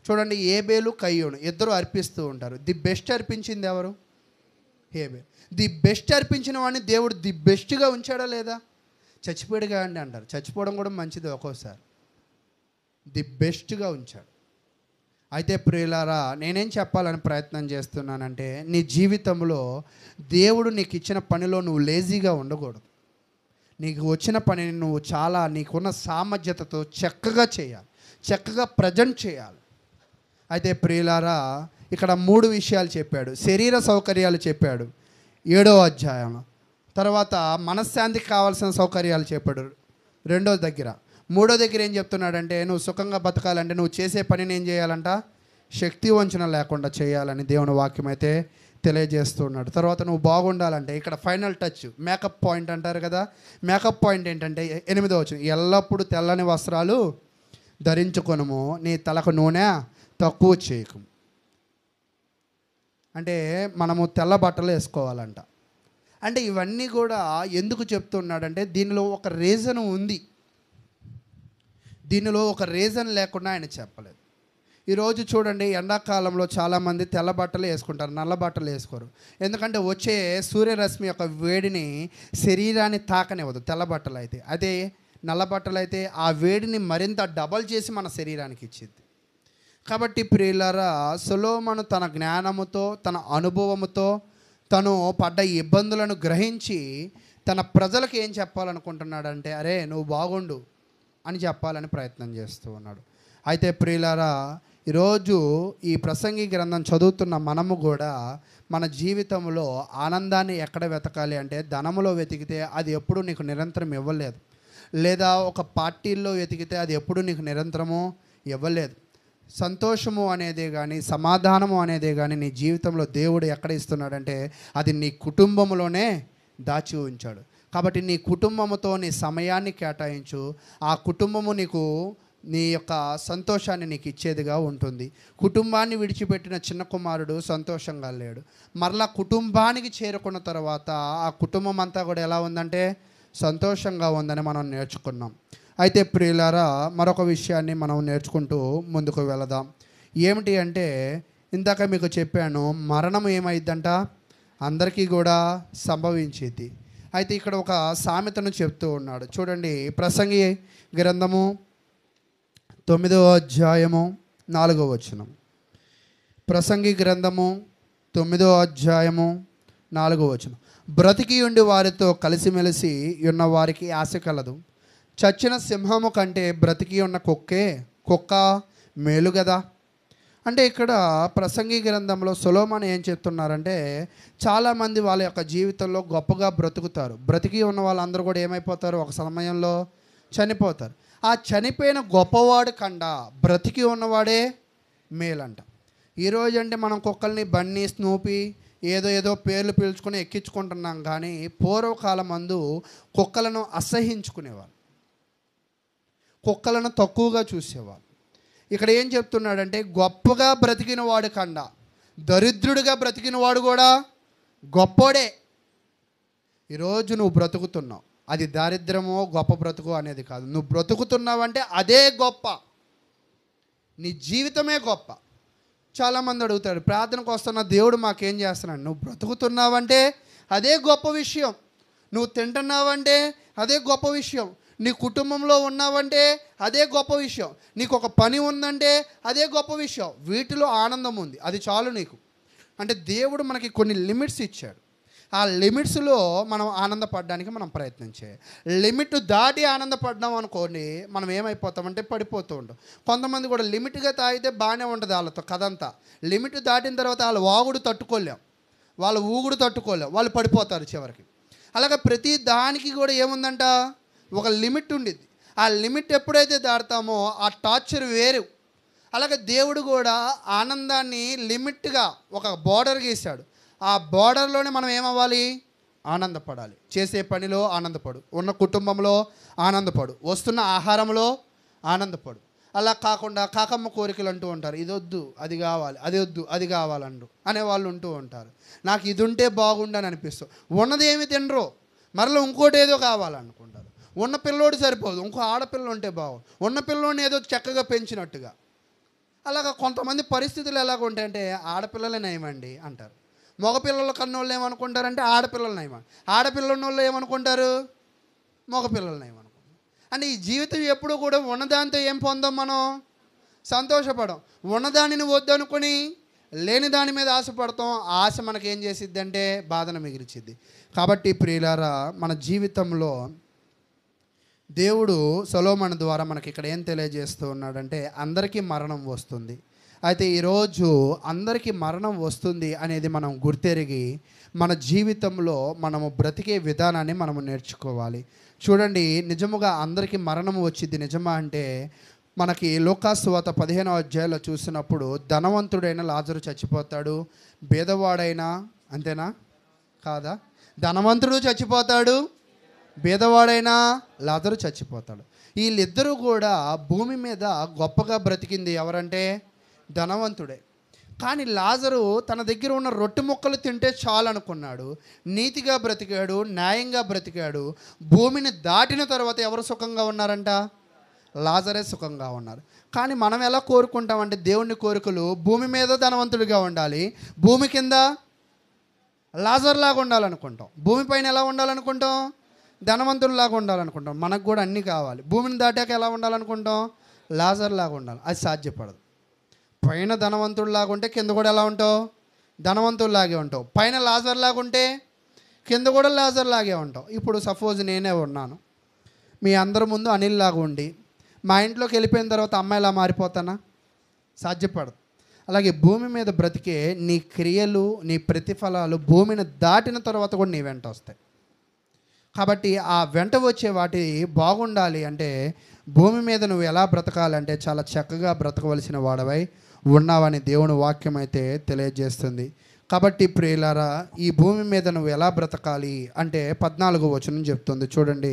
చూడండి, ఏబేలు కయ్యూను ఇద్దరు అర్పిస్తూ ఉంటారు. ది బెస్ట్ అర్పించింది ఎవరు? ఏబేలు. ది బెస్ట్ అర్పించిన వాడిని దేవుడు ది బెస్ట్గా ఉంచాడా లేదా? చచ్చిపోయాడుగా అండి అంటారు. చచ్చిపోవడం కూడా మంచిది ఒక్కోసారి. ది బెస్ట్గా ఉంచాడు. అయితే ప్రియులారా, నేనేం చెప్పాలని ప్రయత్నం చేస్తున్నానంటే, నీ జీవితంలో దేవుడు నీకు ఇచ్చిన పనిలో నువ్వు లేజీగా ఉండకూడదు. నీకు వచ్చిన పనిని నువ్వు చాలా నీకున్న సామర్థ్యతతో చక్కగా చేయాలి, చక్కగా ప్రజెంట్ చేయాలి. అయితే ప్రియులారా, ఇక్కడ 3 విషయాలు చెప్పాడు. శరీర సౌకర్యాలు చెప్పాడు 7వ అధ్యాయంలో. తర్వాత మనశ్శాంతికి కావాల్సిన సౌకర్యాలు చెప్పాడు 2వ దగ్గర. 3వ దగ్గర ఏం చెప్తున్నాడంటే, నువ్వు సుఖంగా బతకాలంటే నువ్వు చేసే పనిని ఏం చేయాలంట? శక్తి వంచన లేకుండా చేయాలని దేవుని వాక్యం అయితే తెలియజేస్తున్నాడు. తర్వాత నువ్వు బాగుండాలంటే ఇక్కడ ఫైనల్ టచ్, మేకప్ పాయింట్ అంటారు కదా. మేకప్ పాయింట్ ఏంటంటే 8వ వచనం, ఎల్లప్పుడూ తెల్లని వస్త్రాలు ధరించుకొనుము, నీ తలకు నూనె తక్కువ చేయకు. అంటే మనము తెల్ల బట్టలు వేసుకోవాలంట. అంటే ఇవన్నీ కూడా ఎందుకు చెప్తున్నాడంటే, దీనిలో ఒక రీజన్ ఉంది. దీనిలో ఒక రీజన్ లేకుండా ఆయన చెప్పలేదు. ఈరోజు చూడండి, ఎండాకాలంలో చాలామంది తెల్ల బట్టలు వేసుకుంటారు, నల్ల బట్టలు వేసుకోరు. ఎందుకంటే వచ్చే సూర్యరశ్మి యొక్క వేడిని శరీరాన్ని తాకనివ్వదు తెల్ల బట్టలు అయితే. అదే నల్ల బట్టలు అయితే ఆ వేడిని మరింత డబల్ చేసి మన శరీరానికి ఇచ్చింది. కాబట్టి ప్రియులారా, సొలొమోను తన జ్ఞానముతో, తన అనుభవముతో, తను పడ్డ ఇబ్బందులను గ్రహించి తన ప్రజలకు ఏం చెప్పాలనుకుంటున్నాడంటే, అరే నువ్వు బాగుండు అని చెప్పాలని ప్రయత్నం చేస్తూ ఉన్నాడు. అయితే ప్రియులారా, ఈరోజు ఈ ప్రసంగి గ్రంథం చదువుతున్న మనము కూడా మన జీవితంలో ఆనందాన్ని ఎక్కడ వెతకాలి అంటే, ధనములో వెతికితే అది ఎప్పుడూ నీకు నిరంతరం ఇవ్వలేదు, లేదా ఒక పార్టీల్లో వెతికితే అది ఎప్పుడూ నీకు నిరంతరము ఇవ్వలేదు. సంతోషము అనేది కానీ, సమాధానము అనేది కానీ నీ జీవితంలో దేవుడు ఎక్కడ ఇస్తున్నాడంటే అది నీ కుటుంబంలోనే దాచి ఉంచాడు. కాబట్టి నీ కుటుంబముతో నీ సమయాన్ని కేటాయించు. ఆ కుటుంబము నీకు నీ యొక్క సంతోషాన్ని నీకు ఇచ్చేదిగా ఉంటుంది. కుటుంబాన్ని విడిచిపెట్టిన చిన్న కుమారుడు సంతోషంగా లేడు. మరలా కుటుంబానికి చేరుకున్న తర్వాత ఆ కుటుంబం అంతా కూడా ఎలా ఉందంటే సంతోషంగా ఉందని మనం నేర్చుకున్నాం. అయితే ప్రియులారా, మరొక విషయాన్ని మనం నేర్చుకుంటూ ముందుకు వెళదాం. ఏమిటి అంటే, ఇందాక మీకు చెప్పాను, మరణం ఏమైందంట? అందరికీ కూడా సంభవించేది. అయితే ఇక్కడ ఒక సామెతను చెప్తూ ఉన్నాడు. చూడండి, ప్రసంగి గ్రంథము 9వ అధ్యాయము 4వ వచనం. ప్రసంగి గ్రంథము 9వ అధ్యాయము 4వ వచనం. బ్రతికి ఉండి వారితో కలిసిమెలిసి ఉన్న వారికి ఆశ కలదు, చచ్చిన సింహము కంటే బ్రతికి ఉన్న కుక్క మేలు కదా. అంటే ఇక్కడ ప్రసంగి గ్రంథంలో సొలొమోను ఏం చెప్తున్నారంటే, చాలామంది వాళ్ళ యొక్క జీవితంలో గొప్పగా బ్రతుకుతారు. బ్రతికి ఉన్న వాళ్ళందరూ కూడా ఏమైపోతారు? ఒక సమయంలో చనిపోతారు. ఆ చనిపోయిన గొప్పవాడు కన్నా బ్రతికి ఉన్నవాడే మేలంట. ఈరోజు అంటే మనం కుక్కల్ని బన్నీ, స్నూపీ ఏదో పేర్లు పీల్చుకొని ఎక్కించుకుంటున్నాం. కానీ పూర్వకాలం మందు కుక్కలను అసహించుకునేవాళ్ళు, కుక్కలను తక్కువగా చూసేవాళ్ళు. ఇక్కడ ఏం చెప్తున్నాడంటే, గొప్పగా బ్రతికిన వాడు కన్నా దరిద్రుడిగా బ్రతికిన వాడు కూడా గొప్పోడే. ఈరోజు నువ్వు బ్రతుకుతున్నావు, అది దారిద్ర్యమో గొప్ప బ్రతుకు అనేది కాదు. నువ్వు బ్రతుకుతున్నావంటే అదే గొప్ప, నీ జీవితమే గొప్ప. చాలామంది అడుగుతాడు, ప్రార్థనకు వస్తున్న దేవుడు మాకేం చేస్తున్నాడు? నువ్వు బ్రతుకుతున్నావంటే అదే గొప్ప విషయం. నువ్వు తింటున్నావంటే అదే గొప్ప విషయం. నీ కుటుంబంలో ఉన్నావంటే అదే గొప్ప విషయం. నీకు ఒక పని ఉందంటే అదే గొప్ప విషయం. వీటిలో ఆనందం ఉంది, అది చాలు నీకు. అంటే దేవుడు మనకి కొన్ని లిమిట్స్ ఇచ్చాడు. ఆ లిమిట్స్లో మనం ఆనందపడడానికి మనం ప్రయత్నం చేయాలి. లిమిట్ దాటి ఆనందపడ్డాం అనుకోండి, మనం ఏమైపోతామంటే పడిపోతూ ఉంటాం. కొంతమంది కూడా లిమిట్గా తాగితే బాగానే ఉంటుంది వాళ్ళతో కథంతా. లిమిట్ దాటిన తర్వాత వాళ్ళు వాగుడు తట్టుకోలేం, వాళ్ళు ఊగుడు తట్టుకోలేం, వాళ్ళు పడిపోతారు చివరికి. అలాగే ప్రతి దానికి కూడా ఏముందంట, ఒక లిమిట్ ఉండిద్ది. ఆ లిమిట్ ఎప్పుడైతే దాటుతామో ఆ టార్చర్ వేరు. అలాగే దేవుడు కూడా ఆనందాన్ని లిమిట్గా ఒక బోర్డర్ గీశాడు. ఆ బోర్డర్లోనే మనం ఏమవ్వాలి? ఆనందపడాలి. చేసే పనిలో ఆనందపడు, ఉన్న కుటుంబంలో ఆనందపడు, వస్తున్న ఆహారంలో ఆనందపడు. అలా కాకుండా కాకమ్మ కోరికలు అంటూ ఉంటారు, ఇది వద్దు అది కావాలి, అది వద్దు అది కావాలండ్రు అనేవాళ్ళు ఉంటూ ఉంటారు. నాకు ఇది ఉంటే బాగుండని అనిపిస్తుంది. ఉన్నదేమి తినరు, మరలా ఇంకోటి ఏదో కావాలనుకుంటారు. ఉన్న పిల్లోడు సరిపోదు, ఇంకో ఆడపిల్ల ఉంటే బాగు, ఉన్న పిల్లోడిని ఏదో చక్కగా పెంచినట్టుగా. అలాగా కొంతమంది పరిస్థితులు ఎలాగ ఉంటాయంటే ఆడపిల్లలే నయమండి అంటారు. మగపిల్లల కన్నోళ్ళు ఏమనుకుంటారంటే ఆడపిల్లలు నయమని, ఆడపిల్లన్నోళ్ళు ఏమనుకుంటారు? మగపిల్లలు నయమనుకుంటారు. అంటే ఈ జీవితం ఎప్పుడు కూడా ఉన్నదాంతో ఏం పొందాం? మనం సంతోషపడం. ఉన్నదానిని వద్దనుకొని లేని దాని మీద ఆశపడతాం. ఆశ మనకేం చేసిద్ది అంటే బాధను మిగిల్చిద్ది. కాబట్టి ప్రియులారా, మన జీవితంలో దేవుడు సొలొమోను ద్వారా మనకి ఇక్కడ ఏం తెలియజేస్తూ ఉన్నాడంటే అందరికీ మరణం వస్తుంది. అయితే ఈరోజు అందరికీ మరణం వస్తుంది అనేది మనం గుర్తెరిగి మన జీవితంలో మనము బ్రతికే విధానాన్ని మనము నేర్చుకోవాలి. చూడండి, నిజముగా అందరికీ మరణం వచ్చింది నిజమా అంటే మనకి లూకాసు సువార్త 15వ అధ్యాయంలో చూసినప్పుడు ధనవంతుడైన లాజరు చచ్చిపోతాడు, బీదవాడైనా అంతేనా కాదా? ధనవంతుడు చచ్చిపోతాడు, బీదవాడైనా లాజరు చచ్చిపోతాడు. వీళ్ళిద్దరూ కూడా భూమి మీద గొప్పగా బ్రతికింది ఎవరంటే ధనవంతుడే. కానీ లాజరు తన దగ్గర ఉన్న రొట్టె ముక్కలు తింటే చాలు అనుకున్నాడు. నీతిగా బ్రతికాడు, న్యాయంగా బ్రతికాడు. భూమిని దాటిన తర్వాత ఎవరు సుఖంగా ఉన్నారంట? లాజరే సుఖంగా ఉన్నారు. కానీ మనం ఎలా కోరుకుంటామంటే దేవుని కోరికలు భూమి మీద ధనవంతుడిగా ఉండాలి, భూమి కింద లాజర్లాగా ఉండాలనుకుంటాం. భూమిపైన ఎలా ఉండాలనుకుంటాం? ధనవంతుడిలాగా ఉండాలనుకుంటాం. మనకు కూడా అన్నీ కావాలి. భూమిని దాటాక ఎలా ఉండాలనుకుంటాం? లాజర్లాగా ఉండాలి. అది సాధ్యపడదు. పైన ధనవంతుడిలాగా ఉంటే కింద కూడా ఎలా ఉంటావు? ధనవంతుడిలాగే ఉంటావు. పైన లాజర్లాగా ఉంటే కింద కూడా లాజర్లాగే ఉంటావు. ఇప్పుడు సపోజ్ నేనే ఉన్నాను, మీ అందరి ముందు అనిల్ లాగా ఉండి మా ఇంట్లోకి వెళ్ళిపోయిన తర్వాత అమ్మాయిలా మారిపోతానా? సాధ్యపడదు. అలాగే భూమి మీద బ్రతికే నీ క్రియలు, నీ ప్రతిఫలాలు భూమిని దాటిన తర్వాత కూడా నీ వెంట వస్తాయి. కాబట్టి ఆ వెంట వచ్చే వాటి బాగుండాలి అంటే భూమి మీద నువ్వు ఎలా బ్రతకాలంటే చాలా చక్కగా బ్రతకవలసిన వాడవై ఉన్నావని దేవుని వాక్యం అయితే తెలియజేస్తుంది. కాబట్టి ప్రియులారా, ఈ భూమి మీద నువ్వు ఎలా బ్రతకాలి అంటే 14వ వచనం చెప్తుంది. చూడండి,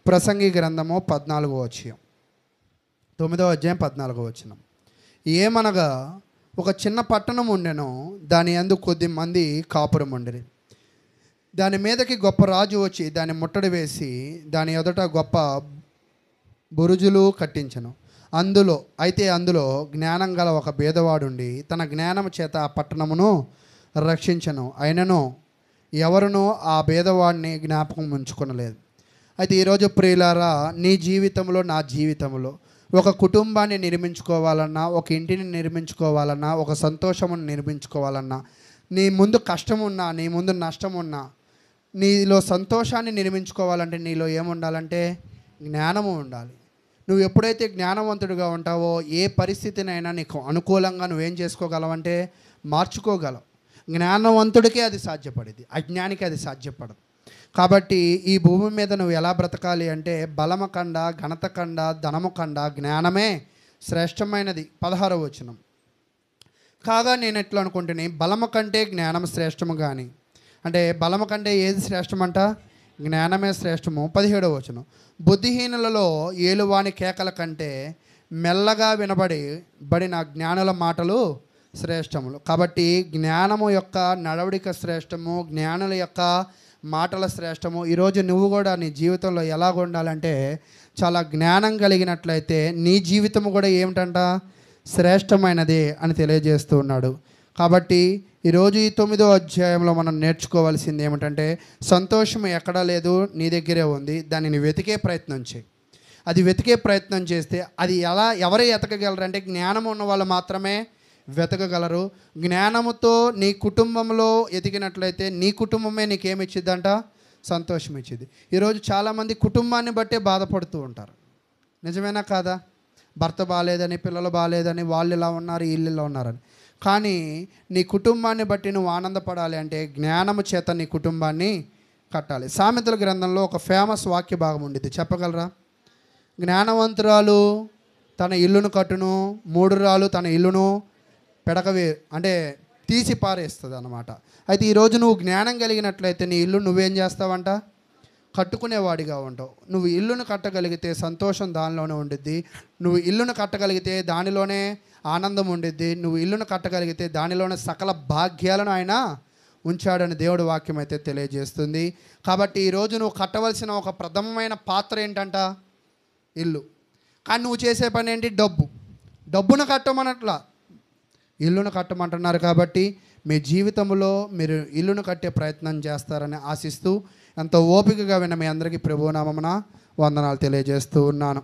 ప్రసంగి గ్రంథము 14వ అధ్యాయం 9వ అధ్యాయం 14వ వచనం. ఏమనగా ఒక చిన్న పట్టణం ఉండెను, దాని యందు కొద్ది మంది కాపురం ఉండిరి. దాని మీదకి గొప్ప రాజు వచ్చి దాన్ని ముట్టడి వేసి దాని ఎదుట గొప్ప బురుజులు కట్టించను. అందులో జ్ఞానం గల ఒక భేదవాడుండి తన జ్ఞానం చేత ఆ పట్టణమును రక్షించను. అయినను ఎవరునూ ఆ భేదవాడిని జ్ఞాపకం ఉంచుకొనలేదు. అయితే ఈరోజు ప్రియులారా, నీ జీవితంలో, నా జీవితంలో ఒక కుటుంబాన్ని నిర్మించుకోవాలన్నా, ఒక ఇంటిని నిర్మించుకోవాలన్నా, ఒక సంతోషమును నిర్మించుకోవాలన్నా, నీ ముందు కష్టం ఉన్నా, నీ ముందు నష్టం ఉన్నా, నీలో సంతోషాన్ని నిర్మించుకోవాలంటే నీలో ఏముండాలంటే జ్ఞానము ఉండాలి. నువ్వు ఎప్పుడైతే జ్ఞానవంతుడిగా ఉంటావో ఏ పరిస్థితినైనా నీకు అనుకూలంగా నువ్వేం చేసుకోగలవంటే మార్చుకోగలవు. జ్ఞానవంతుడికే అది సాధ్యపడేది, అజ్ఞానికి అది సాధ్యపడదు. కాబట్టి ఈ భూమి మీద నువ్వు ఎలా బ్రతకాలి అంటే బలము కండ, ఘనత కండ, ధనము కండ జ్ఞానమే శ్రేష్టమైనది. 16వ వచనం. కాగా నేను ఎట్లా అనుకుంటుని బలము కంటే జ్ఞానం శ్రేష్టము కానీ, అంటే బలము కంటే ఏది శ్రేష్టమంట? జ్ఞానమే శ్రేష్టము. 17వ వచనం. బుద్ధిహీనులలో ఏలువాని కేకల కంటే మెల్లగా వినబడిన జ్ఞానుల మాటలు శ్రేష్టములు. కాబట్టి జ్ఞానము యొక్క నడవడిక శ్రేష్టము, జ్ఞానుల యొక్క మాటల శ్రేష్టము. ఈరోజు నువ్వు కూడా నీ జీవితంలో ఎలాగ ఉండాలంటే చాలా జ్ఞానం కలిగినట్లయితే నీ జీవితము కూడా ఏమిటంట? శ్రేష్టమైనది అని తెలియజేస్తూ ఉన్నాడు. కాబట్టి ఈరోజు ఈ 9వ అధ్యాయంలో మనం నేర్చుకోవాల్సింది ఏమిటంటే, సంతోషం ఎక్కడా లేదు, నీ దగ్గరే ఉంది. దానిని వెతికే ప్రయత్నం చేయి. అది వెతికే ప్రయత్నం చేస్తే అది ఎవరు ఎతకగలరంటే, జ్ఞానం ఉన్న వాళ్ళు మాత్రమే వెతకగలరు. జ్ఞానముతో నీ కుటుంబంలో ఎతికినట్లయితే నీ కుటుంబమే నీకేమిచ్చిద్దంట? సంతోషం ఇచ్చింది. ఈరోజు చాలామంది కుటుంబాన్ని బట్టే బాధపడుతూ ఉంటారు. నిజమేనా కాదా? భర్త బాగాలేదని, పిల్లలు బాగాలేదని, వాళ్ళు ఇలా ఉన్నారు, వీళ్ళు ఇలా ఉన్నారని. కానీ నీ కుటుంబాన్ని బట్టి నువ్వు ఆనందపడాలి అంటే జ్ఞానము చేత నీ కుటుంబాన్ని కట్టాలి. సామెతల గ్రంథంలో ఒక ఫేమస్ వాక్య భాగం ఉండిద్ది, చెప్పగలరా? జ్ఞానవంతురాలు తన ఇల్లును కట్టును, మూఢురాలు తన ఇల్లును అంటే తీసి పారేస్తుంది అన్నమాట. అయితే ఈరోజు నువ్వు జ్ఞానం కలిగినట్లయితే నీ ఇల్లు నువ్వేం చేస్తావంట? కట్టుకునేవాడిగా ఉంటావు. నువ్వు ఇల్లును కట్టగలిగితే సంతోషం దానిలోనే ఉండిద్ది. నువ్వు ఇల్లును కట్టగలిగితే దానిలోనే ఆనందం ఉండిద్ది. నువ్వు ఇల్లును కట్టగలిగితే దానిలోనే సకల భాగ్యాలను ఆయన ఉంచాడని దేవుడి వాక్యం అయితే తెలియజేస్తుంది. కాబట్టి ఈరోజు నువ్వు కట్టవలసిన ఒక ప్రథమమైన పాత్ర ఏంటంట? ఇల్లు. కానీ నువ్వు చేసే పని ఏంటి? డబ్బును కట్టమనట్లా, ఇల్లును కట్టమంటున్నారు. కాబట్టి మీ జీవితంలో మీరు ఇల్లును కట్టే ప్రయత్నం చేస్తారని ఆశిస్తూ, ఎంతో ఓపికగా విన్న మీ అందరికీ ప్రభునామమున వందనాలు తెలియజేస్తూ ఉన్నాను.